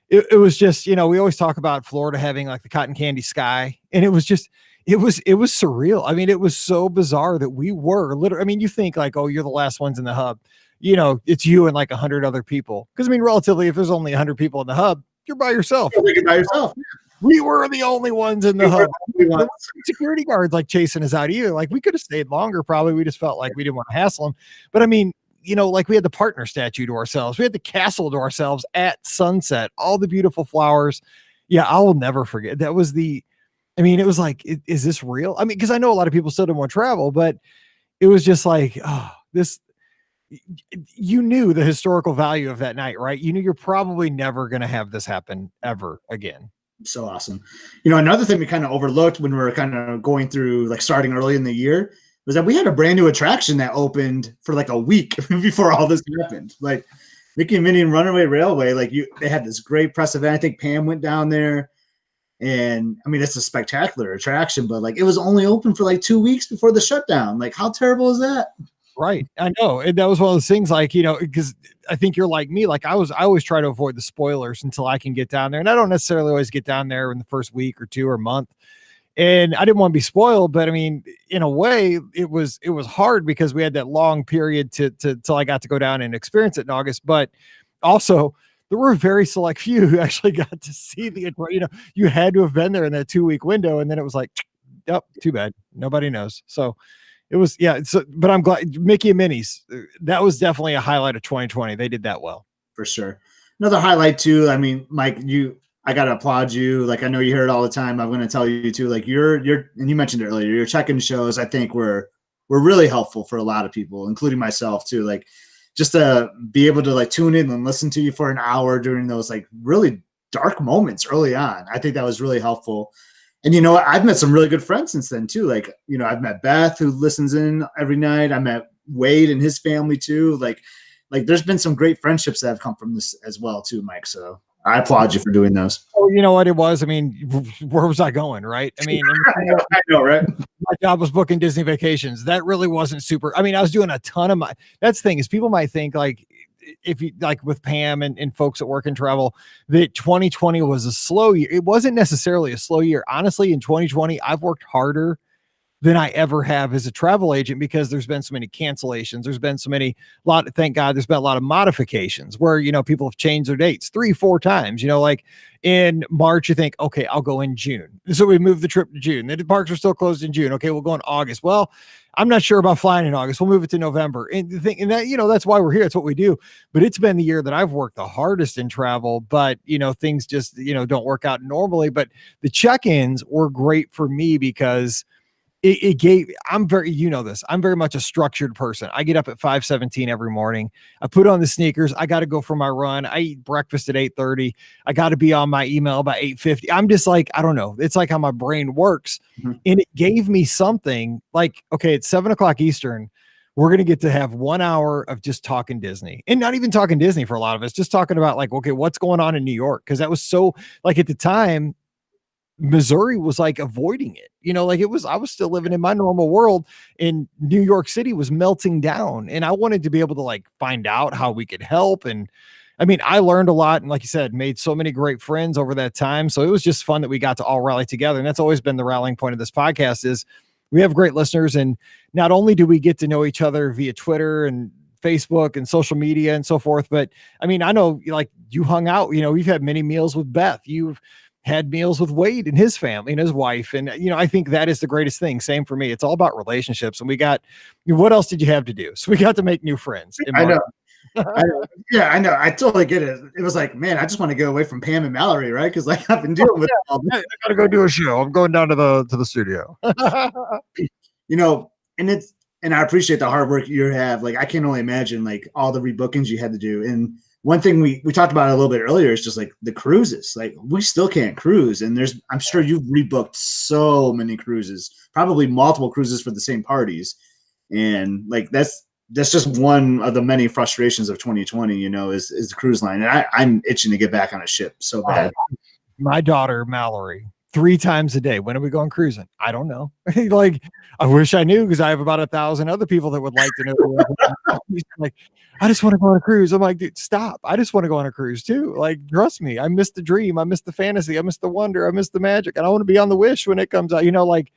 it was just, we always talk about Florida having like the cotton candy sky. And it was just, it was surreal. I mean, it was so bizarre that we were literally, I mean, you think like, oh, you're the last ones in the hub, it's you and like 100 other people. Cause I mean, relatively, if there's only 100 people in the hub, you're by yourself. You're by yourself. We were the only ones in the hub. There weren't security guards like chasing us out either. Like we could have stayed longer, probably. We just felt like we didn't want to hassle them. But I mean, like we had the partner statue to ourselves. We had the castle to ourselves at sunset, all the beautiful flowers. Yeah, I will never forget. That was it was like, is this real? I mean, because I know a lot of people still didn't want to travel, but it was just like, oh, you knew the historical value of that night, right? You knew you're probably never going to have this happen ever again. So awesome. Another thing we kind of overlooked when we were kind of going through, like starting early in the year, was that we had a brand new attraction that opened for like a week before all this happened. Like Mickey and Minnie and Runaway Railway, they had this great press event. I think Pam went down there, and I mean, it's a spectacular attraction, but like it was only open for like 2 weeks before the shutdown. Like, how terrible is that? Right. I know. And that was one of those things, like, because I think you're like me, like I always try to avoid the spoilers until I can get down there. And I don't necessarily always get down there in the first week or two or month. And I didn't want to be spoiled, but I mean, in a way it was hard because we had that long period till I got to go down and experience it in August. But also there were a very select few who actually got to see you had to have been there in that 2-week window. And then it was like, yep, too bad. Nobody knows. So it was, yeah. So, but I'm glad Mickey and Minnie's, that was definitely a highlight of 2020. They did that well. For sure. Another highlight too. I mean, Mike, I got to applaud you. Like, I know you hear it all the time. I'm going to tell you too, like you're, and you mentioned it earlier, your check-in shows, I think were really helpful for a lot of people, including myself too. Like just to be able to like tune in and listen to you for an hour during those like really dark moments early on. I think that was really helpful. And I've met some really good friends since then too. Like, I've met Beth, who listens in every night. I met Wade and his family too. Like there's been some great friendships that have come from this as well too, Mike. So I applaud you for doing those. Oh, you know what it was? I mean, where was I going? Right. I mean, I know, right? My job was booking Disney vacations. That really wasn't super. I mean, I was doing a ton of that's the thing, is people might think like, if you like with Pam and folks that work in travel, that 2020 was a slow year. It wasn't necessarily a slow year. Honestly, in 2020, I've worked harder than I ever have as a travel agent, because there's been so many cancellations. There's been so many, thank God there's been a lot of modifications where, people have changed their dates 3-4 times, like in March, you think, okay, I'll go in June. So we moved the trip to June. The parks are still closed in June. Okay, we'll go in August. Well, I'm not sure about flying in August. We'll move it to November. And the thing, and that, that's why we're here. It's what we do. But it's been the year that I've worked the hardest in travel, but things just, don't work out normally. But the check-ins were great for me because I'm very much a structured person. I get up at 5:17 every morning. I put on the sneakers. I got to go for my run. I eat breakfast at 8:30. I got to be on my email about 8:50. I'm just like, I don't know. It's like how my brain works. Mm-hmm. And it gave me something like, okay, it's 7:00 Eastern. We're going to get to have 1 hour of just talking Disney, and not even talking Disney for a lot of us, just talking about like, okay, what's going on in New York? Cause that was so, like, at the time, Missouri was like avoiding it, I was still living in my normal world, and New York City was melting down, and I wanted to be able to like find out how we could help. And I mean, I learned a lot, and like you said, made so many great friends over that time. So it was just fun that we got to all rally together. And that's always been the rallying point of this podcast, is we have great listeners. And not only do we get to know each other via Twitter and Facebook and social media and so forth, but I mean, I know like you hung out, we've had many meals with Beth. You've had meals with Wade and his family and his wife. And, I think that is the greatest thing. Same for me. It's all about relationships. And what else did you have to do? So we got to make new friends. I know. Yeah, I know. I totally get it. It was like, man, I just want to get away from Pam and Mallory, right? Because like I've been dealing with all this. I gotta go do a show. I'm going down to the studio. And I appreciate the hard work you have. Like I can only imagine like all the rebookings you had to do. And one thing we talked about a little bit earlier is just like the cruises. Like we still can't cruise, and I'm sure you've rebooked so many cruises, probably multiple cruises for the same parties, and like that's just one of the many frustrations of 2020. Is the cruise line, and I'm itching to get back on a ship so bad. My daughter Mallory 3 times a day. When are we going cruising? I don't know. Like, I wish I knew, because I have about 1,000 other people that would like to know. Like, I just want to go on a cruise. I'm like, dude, stop. I just want to go on a cruise too. Like, trust me, I miss the dream. I miss the fantasy. I miss the wonder. I miss the magic. And I want to be on the Wish when it comes out. Like,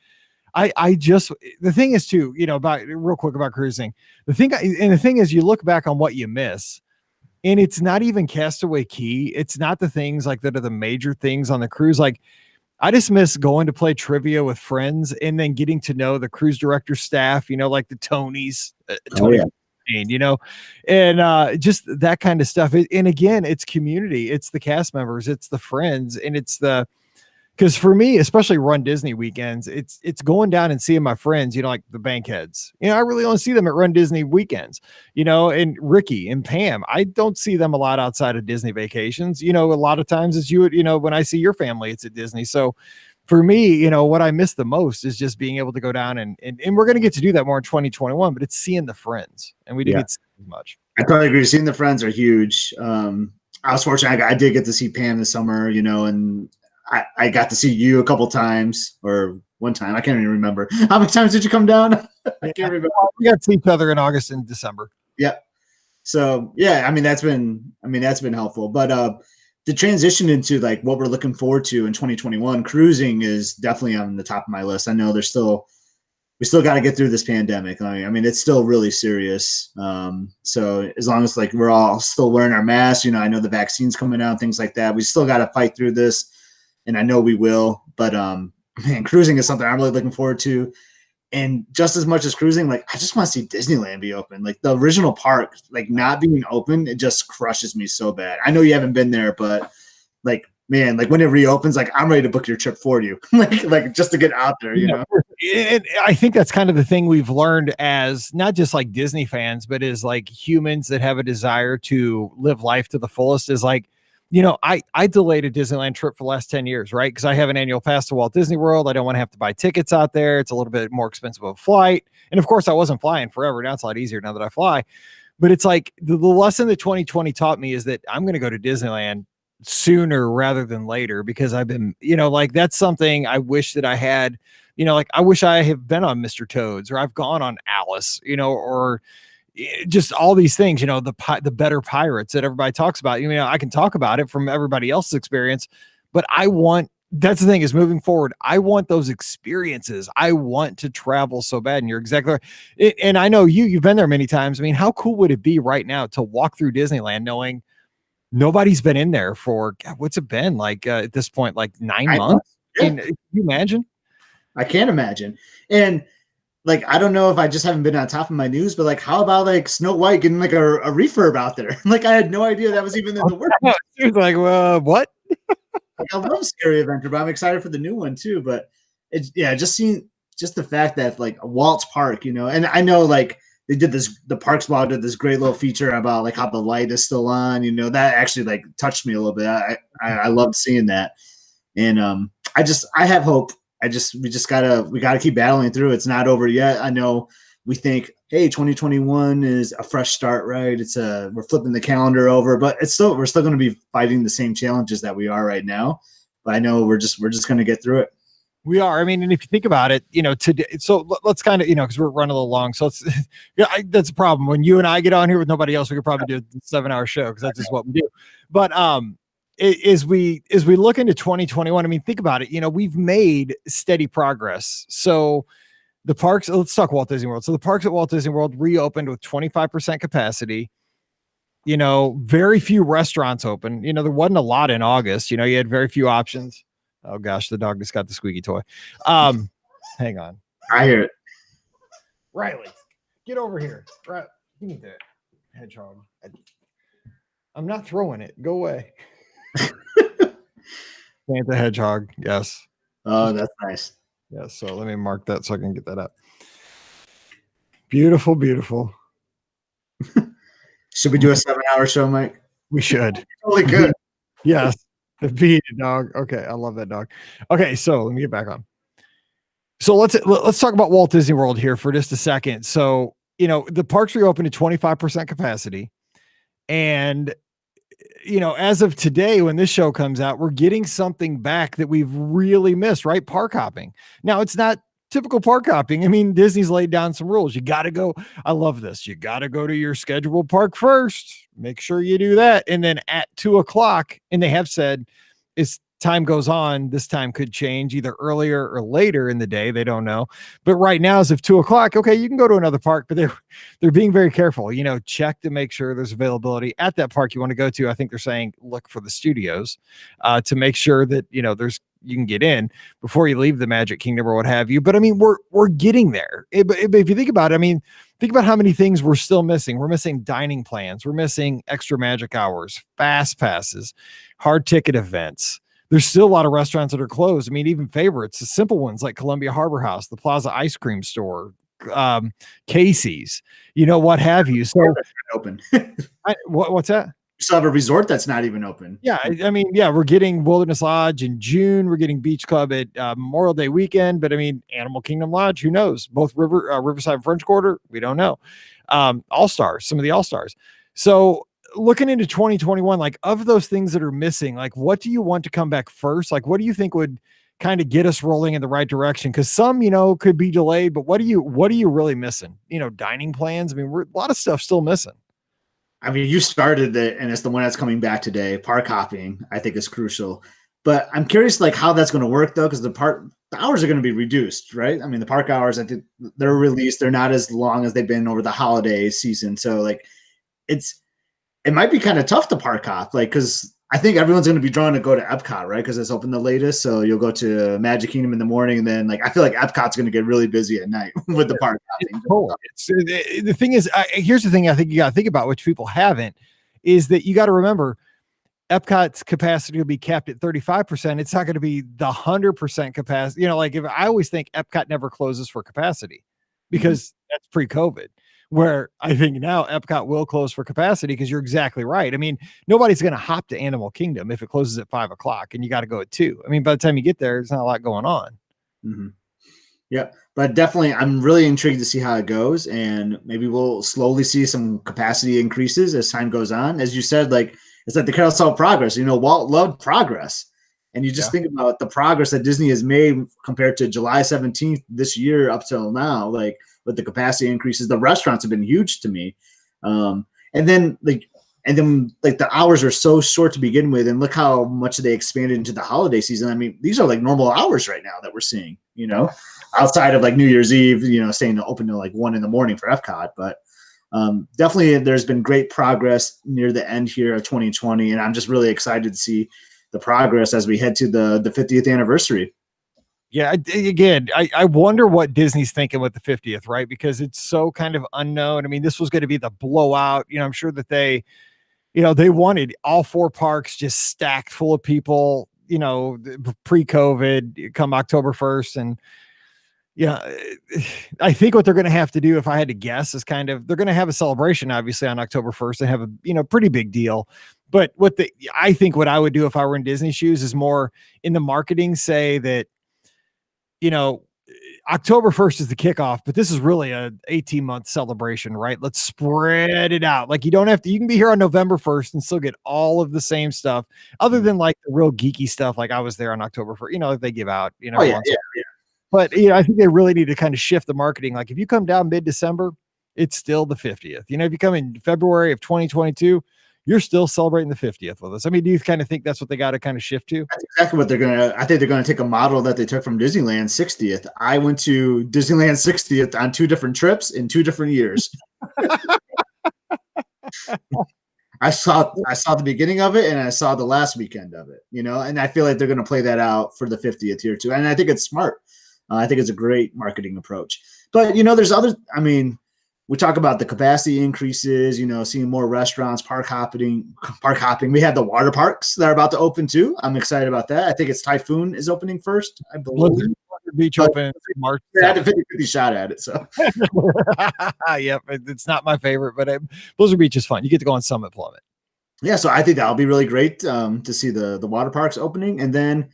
I just, the thing is too, about real quick about cruising. The thing is, you look back on what you miss. And it's not even Castaway Key. It's not the things like that are the major things on the cruise. Like, I just miss going to play trivia with friends and then getting to know the cruise director staff, like the Tonys, Tony, and just that kind of stuff. And again, it's community, it's the cast members, it's the friends, and it's because for me, especially Run Disney weekends, it's going down and seeing my friends, like the Bankheads. I really only see them at Run Disney weekends, and Ricky and Pam. I don't see them a lot outside of Disney vacations. A lot of times it's you, when I see your family, it's at Disney. So for me, what I miss the most is just being able to go down and we're going to get to do that more in 2021, but it's seeing the friends, and we didn't get to see as much. I totally agree. Seeing the friends are huge. I was fortunate. I did get to see Pam this summer, and I got to see you a couple times, or one time. I can't even remember. How many times did you come down? I can't remember. We got to see each other in August and December. Yeah. So yeah, that's been helpful. But the transition into like what we're looking forward to in 2021, cruising is definitely on the top of my list. I know we still got to get through this pandemic. It's still really serious. So as long as like we're all still wearing our masks, I know the vaccine's coming out, things like that. We still got to fight through this. And I know we will, but man, cruising is something I'm really looking forward to. And just as much as cruising, like I just want to see Disneyland be open. Like the original park, like not being open, it just crushes me so bad. I know you haven't been there, but like, man, like when it reopens, like I'm ready to book your trip for you, like just to get out there, you know. And I think that's kind of the thing we've learned as not just like Disney fans, but as like humans that have a desire to live life to the fullest. Is like, I delayed a Disneyland trip for the last 10 years, right? Because I have an annual pass to Walt Disney World. I don't want to have to buy tickets out there. It's a little bit more expensive of a flight. And of course, I wasn't flying forever. Now it's a lot easier now that I fly. But it's like the lesson that 2020 taught me is that I'm going to go to Disneyland sooner rather than later, because I've been, like that's something I wish that I had, like I wish I have been on Mr. Toad's, or I've gone on Alice, or just all these things, the better pirates that everybody talks about. I can talk about it from everybody else's experience, but that's the thing is moving forward. I want those experiences. I want to travel so bad. And you're exactly right. And I know you've been there many times. How cool would it be right now to walk through Disneyland knowing nobody's been in there for, what's it been like at this point, like 9 months? Yeah. Can you imagine? I can't imagine. And like, I don't know if I just haven't been on top of my news, but like, how about like Snow White getting like a refurb out there? Like, I had no idea that was even in the works. It was like, well, what? Like, I love Scary Adventure, but I'm excited for the new one too. But it's just the fact that like Walt's Park, and I know like they did this, the Parks Blog did this great little feature about like how the light is still on, that actually like touched me a little bit. I loved seeing that. And I have hope. We gotta keep battling through. It's not over yet. I know we think, hey, 2021 is a fresh start, right? We're flipping the calendar over, but we're still going to be fighting the same challenges that we are right now. But I know we're just going to get through it. We are. And if you think about it, today, so let's kind of, because we're running a little long. So that's a problem. When you and I get on here with nobody else, we could probably do a 7-hour show, because that's just what we do. But, as we look into 2021, think about it, we've made steady progress. So the parks, let's talk Walt Disney World. So the parks at Walt Disney World reopened with 25% capacity, very few restaurants open, there wasn't a lot in August, you had very few options. Oh gosh, the dog just got the squeaky toy. Hang on. I hear it. Riley, get over here. Right. Give me the hedgehog. I'm not throwing it. Go away. Santa Hedgehog, yes. Oh, that's nice. Yeah, so let me mark that so I can get that up. Beautiful. Should we do a 7-hour show, Mike? We should. Totally good. Yes. The beat dog. Okay, I love that dog. Okay, so let me get back on. So let's talk about Walt Disney World here for just a second. So, the parks reopened at 25% capacity, and as of today, when this show comes out, we're getting something back that we've really missed, right? Park hopping. Now, it's not typical park hopping. I mean, Disney's laid down some rules. You got to go. I love this. You got to go to your scheduled park first. Make sure you do that. And then at 2:00, and they have said, as time goes on, this time could change either earlier or later in the day. They don't know. But right now, as of 2:00, okay, you can go to another park, but they're being very careful. Check to make sure there's availability at that park you want to go to. I think they're saying look for the studios to make sure that you can get in before you leave the Magic Kingdom or what have you. But I mean, we're getting there. If you think about it, I mean, think about how many things we're still missing. We're missing dining plans. We're missing extra magic hours, fast passes, hard ticket events. There's still a lot of restaurants that are closed. I mean, even favorites, the simple ones like Columbia Harbor House, the Plaza Ice Cream Store, Casey's, what have you. So open. What's that? You still have a resort that's not even open. Yeah, I mean, we're getting Wilderness Lodge in June. We're getting Beach Club at Memorial Day weekend. But I mean, Animal Kingdom Lodge, who knows? Both Riverside and French Quarter, we don't know. All-Stars, some of the All-Stars. So looking into 2021, like of those things that are missing, like what do you want to come back first? Like what do you think would kind of get us rolling in the right direction? Because some, could be delayed, but what are you really missing? Dining plans. I mean, we're a lot of stuff still missing. I mean, you started it, and it's the one that's coming back today. Park hopping, I think, is crucial. But I'm curious, like, how that's going to work, though, because the hours are going to be reduced, right? I mean, the park hours, I think they're released. They're not as long as they've been over the holiday season. So, like, it might be kind of tough to park hop, like, because I think everyone's going to be drawn to go to Epcot, right? Because it's open the latest. So you'll go to Magic Kingdom in the morning, and then, like, I feel like Epcot's going to get really busy at night with the park hopping. The thing is, here's the thing I think you got to think about, which people haven't, is that you got to remember Epcot's capacity will be capped at 35%. It's not going to be the 100% capacity. Like if I always think Epcot never closes for capacity because that's pre-COVID. Where I think now Epcot will close for capacity because you're exactly right. I mean, nobody's going to hop to Animal Kingdom if it closes at 5:00 and you got to go at 2. I mean, by the time you get there, there's not a lot going on. Mm-hmm. Yeah, but definitely, I'm really intrigued to see how it goes, and maybe we'll slowly see some capacity increases as time goes on. As you said, like it's like the carousel of progress. Walt loved progress, and you just think about the progress that Disney has made compared to July 17th this year up till now. Like with the capacity increases, the restaurants have been huge to me, and then the hours are so short to begin with, and look how much they expanded into the holiday season. I mean, these are like normal hours right now that we're seeing. Outside of like New Year's Eve, staying open to like 1 a.m. for Epcot. But definitely there's been great progress near the end here of 2020. And I'm just really excited to see the progress as we head to the 50th anniversary. Yeah. Again, I wonder what Disney's thinking with the 50th, right? Because it's so kind of unknown. I mean, this was going to be the blowout. I'm sure that they wanted all 4 parks just stacked full of people, pre-COVID come October 1st. And I think what they're going to have to do, if I had to guess, is they're going to have a celebration, obviously, on October 1st and have a, pretty big deal. But I think what I would do if I were in Disney shoes is more in the marketing, say that, October 1st is the kickoff, but this is really a 18-month celebration, right? Let's spread it out. Like you can be here on November 1st and still get all of the same stuff other than like the real geeky stuff. Like I was there on October 1st, they give out, Yeah. But I think they really need to kind of shift the marketing. Like if you come down mid-December, it's still the 50th. If you come in February of 2022, you're still celebrating the 50th with us. I mean, do you kind of think that's what they got to kind of shift to? That's exactly what I think they're going to take a model that they took from Disneyland 60th. I went to Disneyland 60th on 2 different trips in 2 different years. I saw the beginning of it and I saw the last weekend of it, and I feel like they're going to play that out for the 50th here too. And I think it's smart. I think it's a great marketing approach. But, there's we talk about the capacity increases, seeing more restaurants, park hopping. We have the water parks that are about to open too. I'm excited about that. I think it's Typhoon is opening first, I believe. Beach open March. I had a 50-50 shot at it. So, yep, it's not my favorite, but Blizzard Beach is fun. You get to go on Summit Plummet. Yeah, so I think that'll be really great to see the water parks opening, and then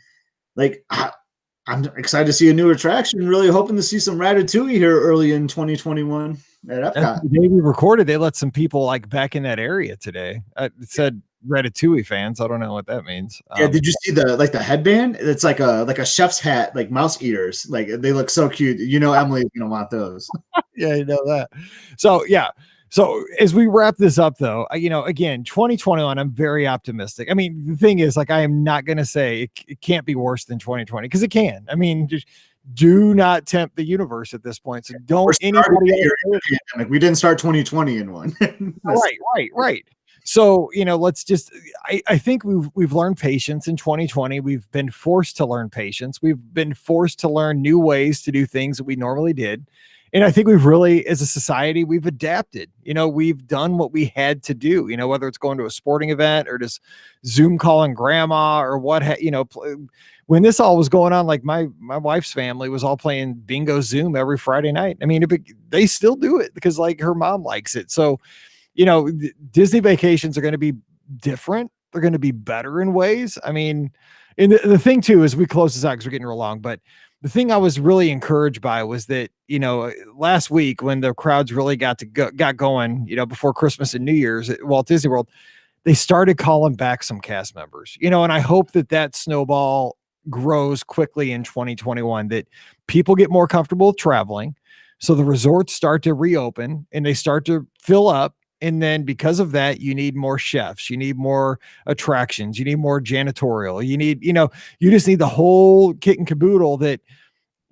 I'm excited to see a new attraction. Really hoping to see some Ratatouille here early in 2021 at Epcot. The day we recorded, they let some people like back in that area today. It said Ratatouille fans. I don't know what that means. Yeah, did you see the headband? It's like a chef's hat, like mouse ears. Like they look so cute. You know, Emily's gonna want those. Yeah, you know that. So yeah. So as we wrap this up, though, again, 2021, I'm very optimistic. I mean, the thing is, like, I am not going to say it can't be worse than 2020 because it can. I mean, just do not tempt the universe at this point. So don't anybody. We didn't start 2020 in one. Right. So, let's just, I think we've learned patience in 2020. We've been forced to learn patience. We've been forced to learn new ways to do things that we normally did. And I think we've really, as a society, we've adapted. We've done what we had to do, whether it's going to a sporting event or just Zoom calling grandma or when this all was going on, like my wife's family was all playing bingo Zoom every Friday night. I mean, they still do it because like her mom likes it. So, Disney vacations are going to be different. They're going to be better in ways. I mean, and the thing too, is we close this out because we're getting real long, but the thing I was really encouraged by was that, last week when the crowds really got going, before Christmas and New Year's at Walt Disney World, they started calling back some cast members, and I hope that snowball grows quickly in 2021, that people get more comfortable traveling. So the resorts start to reopen and they start to fill up. And then because of that, you need more chefs, you need more attractions, you need more janitorial, you just need the whole kit and caboodle that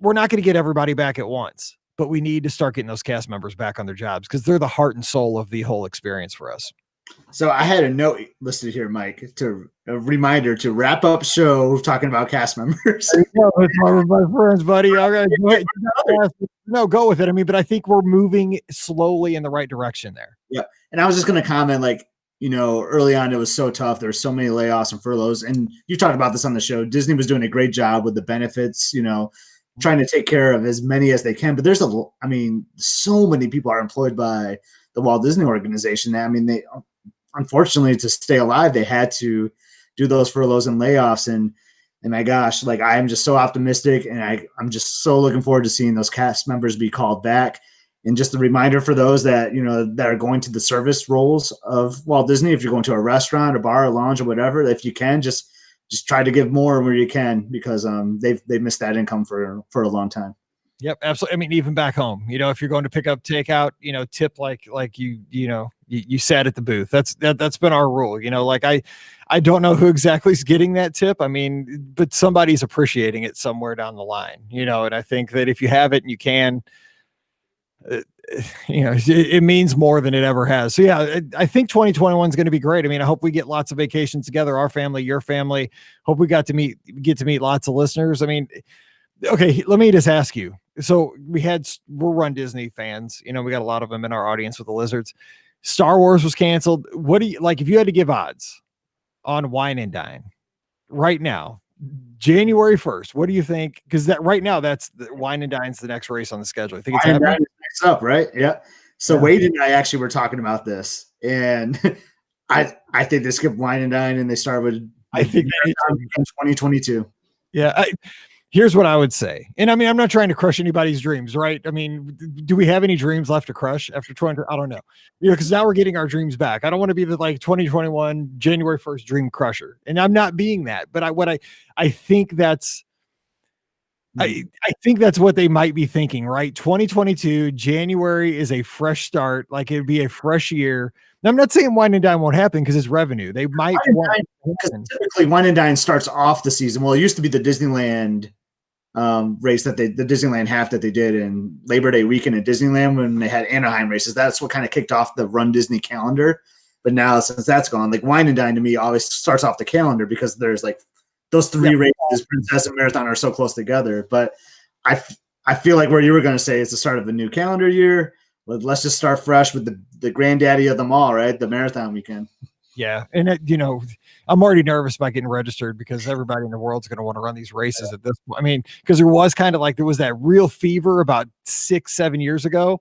we're not going to get everybody back at once, but we need to start getting those cast members back on their jobs because they're the heart and soul of the whole experience for us. So I had a note listed here, Mike, a reminder to wrap up show talking about cast members. With my friends, buddy. All right, go with it. I mean, but I think we're moving slowly in the right direction there. Yeah, and I was just going to comment, like, early on it was so tough. There were so many layoffs and furloughs, and you talked about this on the show. Disney was doing a great job with the benefits, trying to take care of as many as they can. But so many people are employed by the Walt Disney Organization. They unfortunately, to stay alive, they had to do those furloughs and layoffs. And my gosh, like I'm just so optimistic, and I'm just so looking forward to seeing those cast members be called back. And just a reminder for those that that are going to the service roles of Walt Disney, if you're going to a restaurant, a bar, a lounge, or whatever, if you can, just try to give more where you can, because they've missed that income for a long time. Yep, absolutely. I mean, even back home, if you're going to pick up takeout, tip like you sat at the booth. That's been our rule. Like I don't know who exactly is getting that tip. I mean, but somebody's appreciating it somewhere down the line. And I think that if you have it and you can, it means more than it ever has. So yeah, I think 2021 is going to be great. I mean, I hope we get lots of vacations together, our family, your family. Hope we get to meet lots of listeners. I mean, okay, let me just ask you. So we're Run Disney fans. We got a lot of them in our audience with the lizards. Star Wars was canceled. What do you like if you had to give odds on Wine and Dine right now, January 1st? What do you think? Because that right now, that's the Wine and Dine's the next race on the schedule. I think it's happening. Next up, right? Yeah. So Wade and I actually were talking about this, and I think they skipped Wine and Dine and they start with I think 2022. Yeah. Here's what I would say. And I mean, I'm not trying to crush anybody's dreams, right? I mean, do we have any dreams left to crush after 20? I don't know. Because now we're getting our dreams back. I don't want to be the 2021 January 1st dream crusher. And I'm not being that. But I think that's I think that's what they might be thinking, right? 2022 January is a fresh start. Like it'd be a fresh year. Now, I'm not saying Wine and Dine won't happen because it's revenue. They might because typically Wine and Dine starts off the season. Well, it used to be the Disneyland race the Disneyland half that they did in Labor Day weekend at Disneyland when they had Anaheim races. That's what kind of kicked off the Run Disney calendar. But now since that's gone, like Wine and Dine to me always starts off the calendar because there's like those three races, Princess and Marathon, are so close together. But I feel like where you were going to say is the start of a new calendar year. Let's just start fresh with the granddaddy of them all, right? The marathon weekend. Yeah. And, I'm already nervous about getting registered because everybody in the world's going to want to run these races at this point. I mean, because there was that real fever about 6-7 years ago.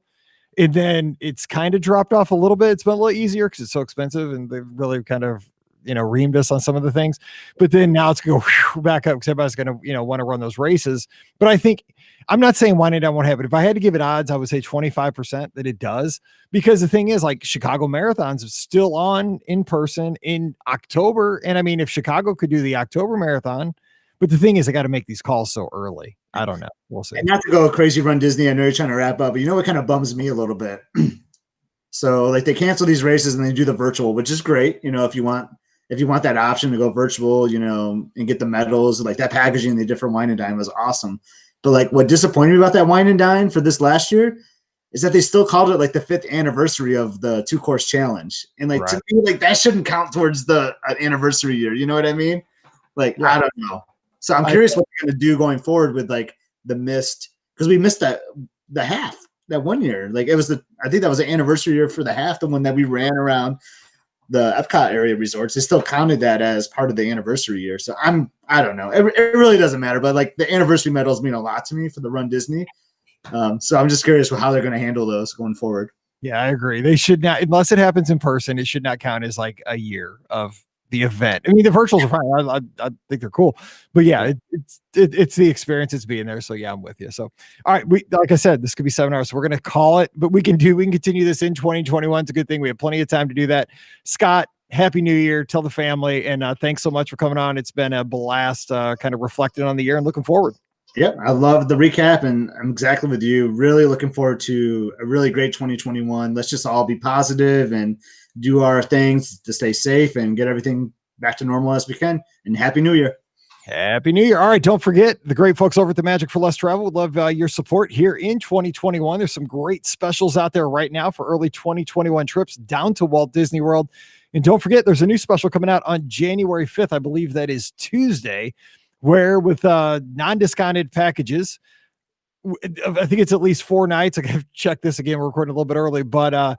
And then it's kind of dropped off a little bit. It's been a little easier because it's so expensive and they've really kind of reamed us on some of the things, but then now it's going to go back up because everybody's going to, want to run those races. But I think, I'm not saying winding down won't happen. If I had to give it odds, I would say 25% that it does, because the thing is, like, Chicago Marathon's still on in person in October. And I mean, if Chicago could do the October marathon, but the thing is, I got to make these calls so early. I don't know. We'll see. And not to go crazy run Disney, I know you're trying to wrap up, but what kind of bums me a little bit? So like they cancel these races and they do the virtual, which is great. If you want that option to go virtual, and get the medals, like that packaging, the different wine and dine was awesome. But like what disappointed me about that wine and dine for this last year is that they still called it like the 5th anniversary of the 2-course challenge. And like, to me, like that shouldn't count towards the anniversary year. You know what I mean? Like, I don't know. So I'm curious what they're going to do going forward with like the missed, because we missed the half that one year. Like I think that was the anniversary year for the half, the one that we ran around the Epcot area resorts. They still counted that as part of the anniversary year. So I don't know. It really doesn't matter, but like the anniversary medals mean a lot to me for the Run Disney. So I'm just curious how they're going to handle those going forward. Yeah, I agree. They should not, unless it happens in person, it should not count as like a year of the event. I mean, the virtuals are fine. I think they're cool, but yeah, it's the experience it's being there. So yeah, I'm with you. So, all right. Like I said, this could be 7 hours. So we're going to call it, but we can continue this in 2021. It's a good thing. We have plenty of time to do that. Scott, Happy New Year. Tell the family. And thanks so much for coming on. It's been a blast, kind of reflecting on the year and looking forward. Yep. I love the recap, and I'm exactly with you. Really looking forward to a really great 2021. Let's just all be positive and do our things to stay safe and get everything back to normal as we can. And Happy New Year. Happy New Year. All right. Don't forget, the great folks over at the Magic for Less Travel would love your support here in 2021. There's some great specials out there right now for early 2021 trips down to Walt Disney World. And don't forget, there's a new special coming out on January 5th. I believe that is Tuesday, where with non-discounted packages, I think it's at least 4 nights. I have checked this again. We're recording a little bit early, but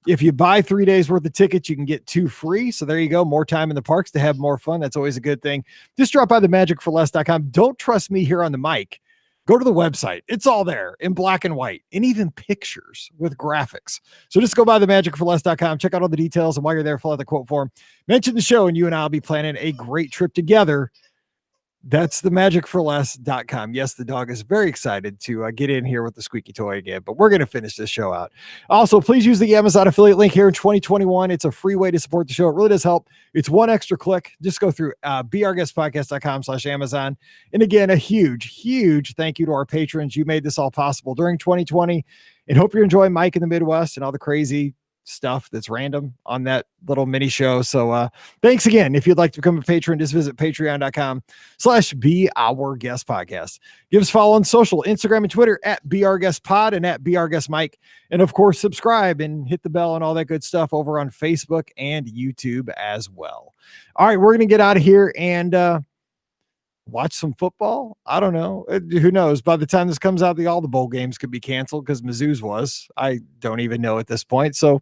if you buy 3 days worth of tickets, you can get 2 free. So there you go. More time in the parks to have more fun. That's always a good thing. Just drop by the magicforless.com. Don't trust me here on the mic. Go to the website. It's all there in black and white and even pictures with graphics. So just go by the magicforless.com. Check out all the details. And while you're there, fill out the quote form. Mention the show, and you and I will be planning a great trip together. That's the magicforless.com. Yes, the dog is very excited to get in here with the squeaky toy again, but we're going to finish this show out. Also, please use the Amazon affiliate link here in 2021. It's a free way to support the show. It really does help. It's one extra click. Just go through beourguestpodcast.com/Amazon. And again, a huge thank you to our patrons. You made this all possible during 2020, and hope you're enjoying Mike in the Midwest and all the crazy stuff that's random on that little mini show. So thanks again. If you'd like to become a patron, just visit patreon.com/beourguestpodcast. Give us a follow on social, Instagram and Twitter @beourguestpod and @beourguestmike. And of course, subscribe and hit the bell and all that good stuff over on Facebook and YouTube as well. All right, we're going to get out of here and watch some football. I don't know. Who knows? By the time this comes out, all the bowl games could be canceled because Mizzou's was. I don't even know at this point. So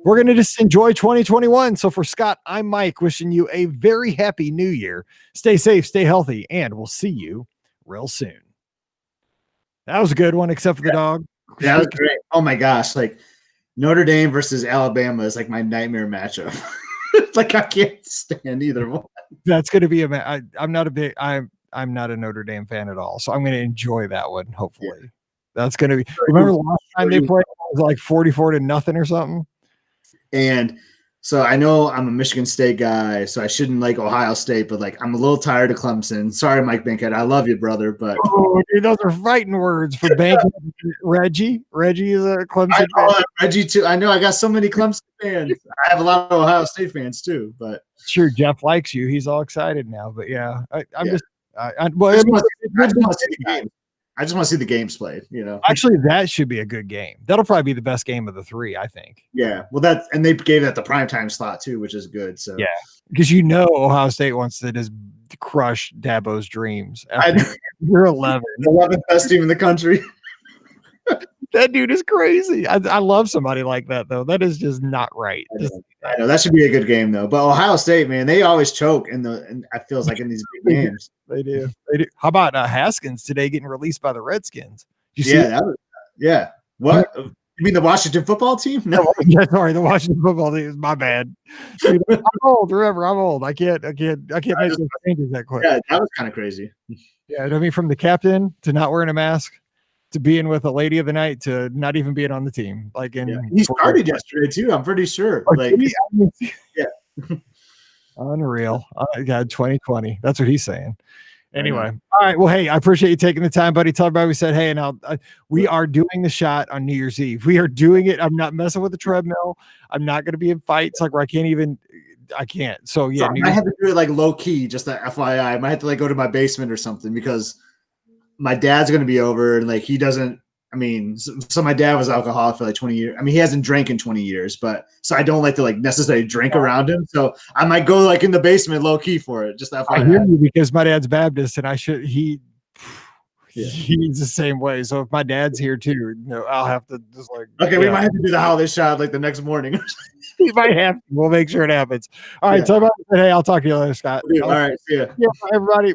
we're going to just enjoy 2021. So for Scott, I'm Mike, wishing you a very happy new year. Stay safe, stay healthy, and we'll see you real soon. That was a good one, except for the dog. Yeah, that was great. Oh my gosh. Like Notre Dame versus Alabama is like my nightmare matchup. Like I can't stand either one. That's going to be I'm not a Notre Dame fan at all. So I'm going to enjoy that one. Hopefully that's going to be, remember the last time they played, it was like 44-0 or something. And so I know I'm a Michigan State guy, so I shouldn't like Ohio State, but like I'm a little tired of Clemson. Sorry, Mike Bankhead. I love you, brother, but dude, those are fighting words for Bankhead. Reggie is a Clemson fan. Reggie too. I know I got so many Clemson fans. I have a lot of Ohio State fans too, but sure, Jeff likes you. He's all excited now. But yeah, I just want to see the game. I just want to see the games played, Actually, that should be a good game. That'll probably be the best game of the 3, I think. Yeah. Well, and they gave that the primetime slot too, which is good. So yeah, because Ohio State wants to just crush Dabo's dreams. You're 11. 11th best team in the country. That dude is crazy. I love somebody like that, though. That is just not right. I know that should be a good game, though. But Ohio State, man, they always choke I feels like in these big games. They do. How about Haskins today getting released by the Redskins? You see? Yeah. What? You mean the Washington football team? No. Yeah, sorry, the Washington football team is my bad. Dude, I'm old. Remember, I'm old. I can't make those changes that quick. Yeah, that was kind of crazy. Yeah, I mean, from the captain to not wearing a mask to being with a lady of the night to not even being on the team. Like he started yesterday too. I'm pretty sure. Unreal. God, 2020. That's what he's saying. Anyway, all right. Well, hey, I appreciate you taking the time, buddy. Tell everybody we said, hey, and we are doing the shot on New Year's Eve. We are doing it. I'm not messing with the treadmill. I'm not going to be in fights like where I can't. So yeah, I have to do it like low key, just a FYI. I might have to like go to my basement or something because my dad's going to be over and like he doesn't. I mean, so my dad was alcoholic for like 20 years. I mean, he hasn't drank in 20 years, but so I don't like to like necessarily drink around him. So I might go like in the basement low key for it. Just FYI. I hear you because my dad's Baptist and he's the same way. So if my dad's here too, I'll have to just like. Okay, we might have to do the holiday shot like the next morning. We might have to. We'll make sure it happens. All right, tell me, hey, I'll talk to you later, Scott. All right, see ya. Yeah, everybody.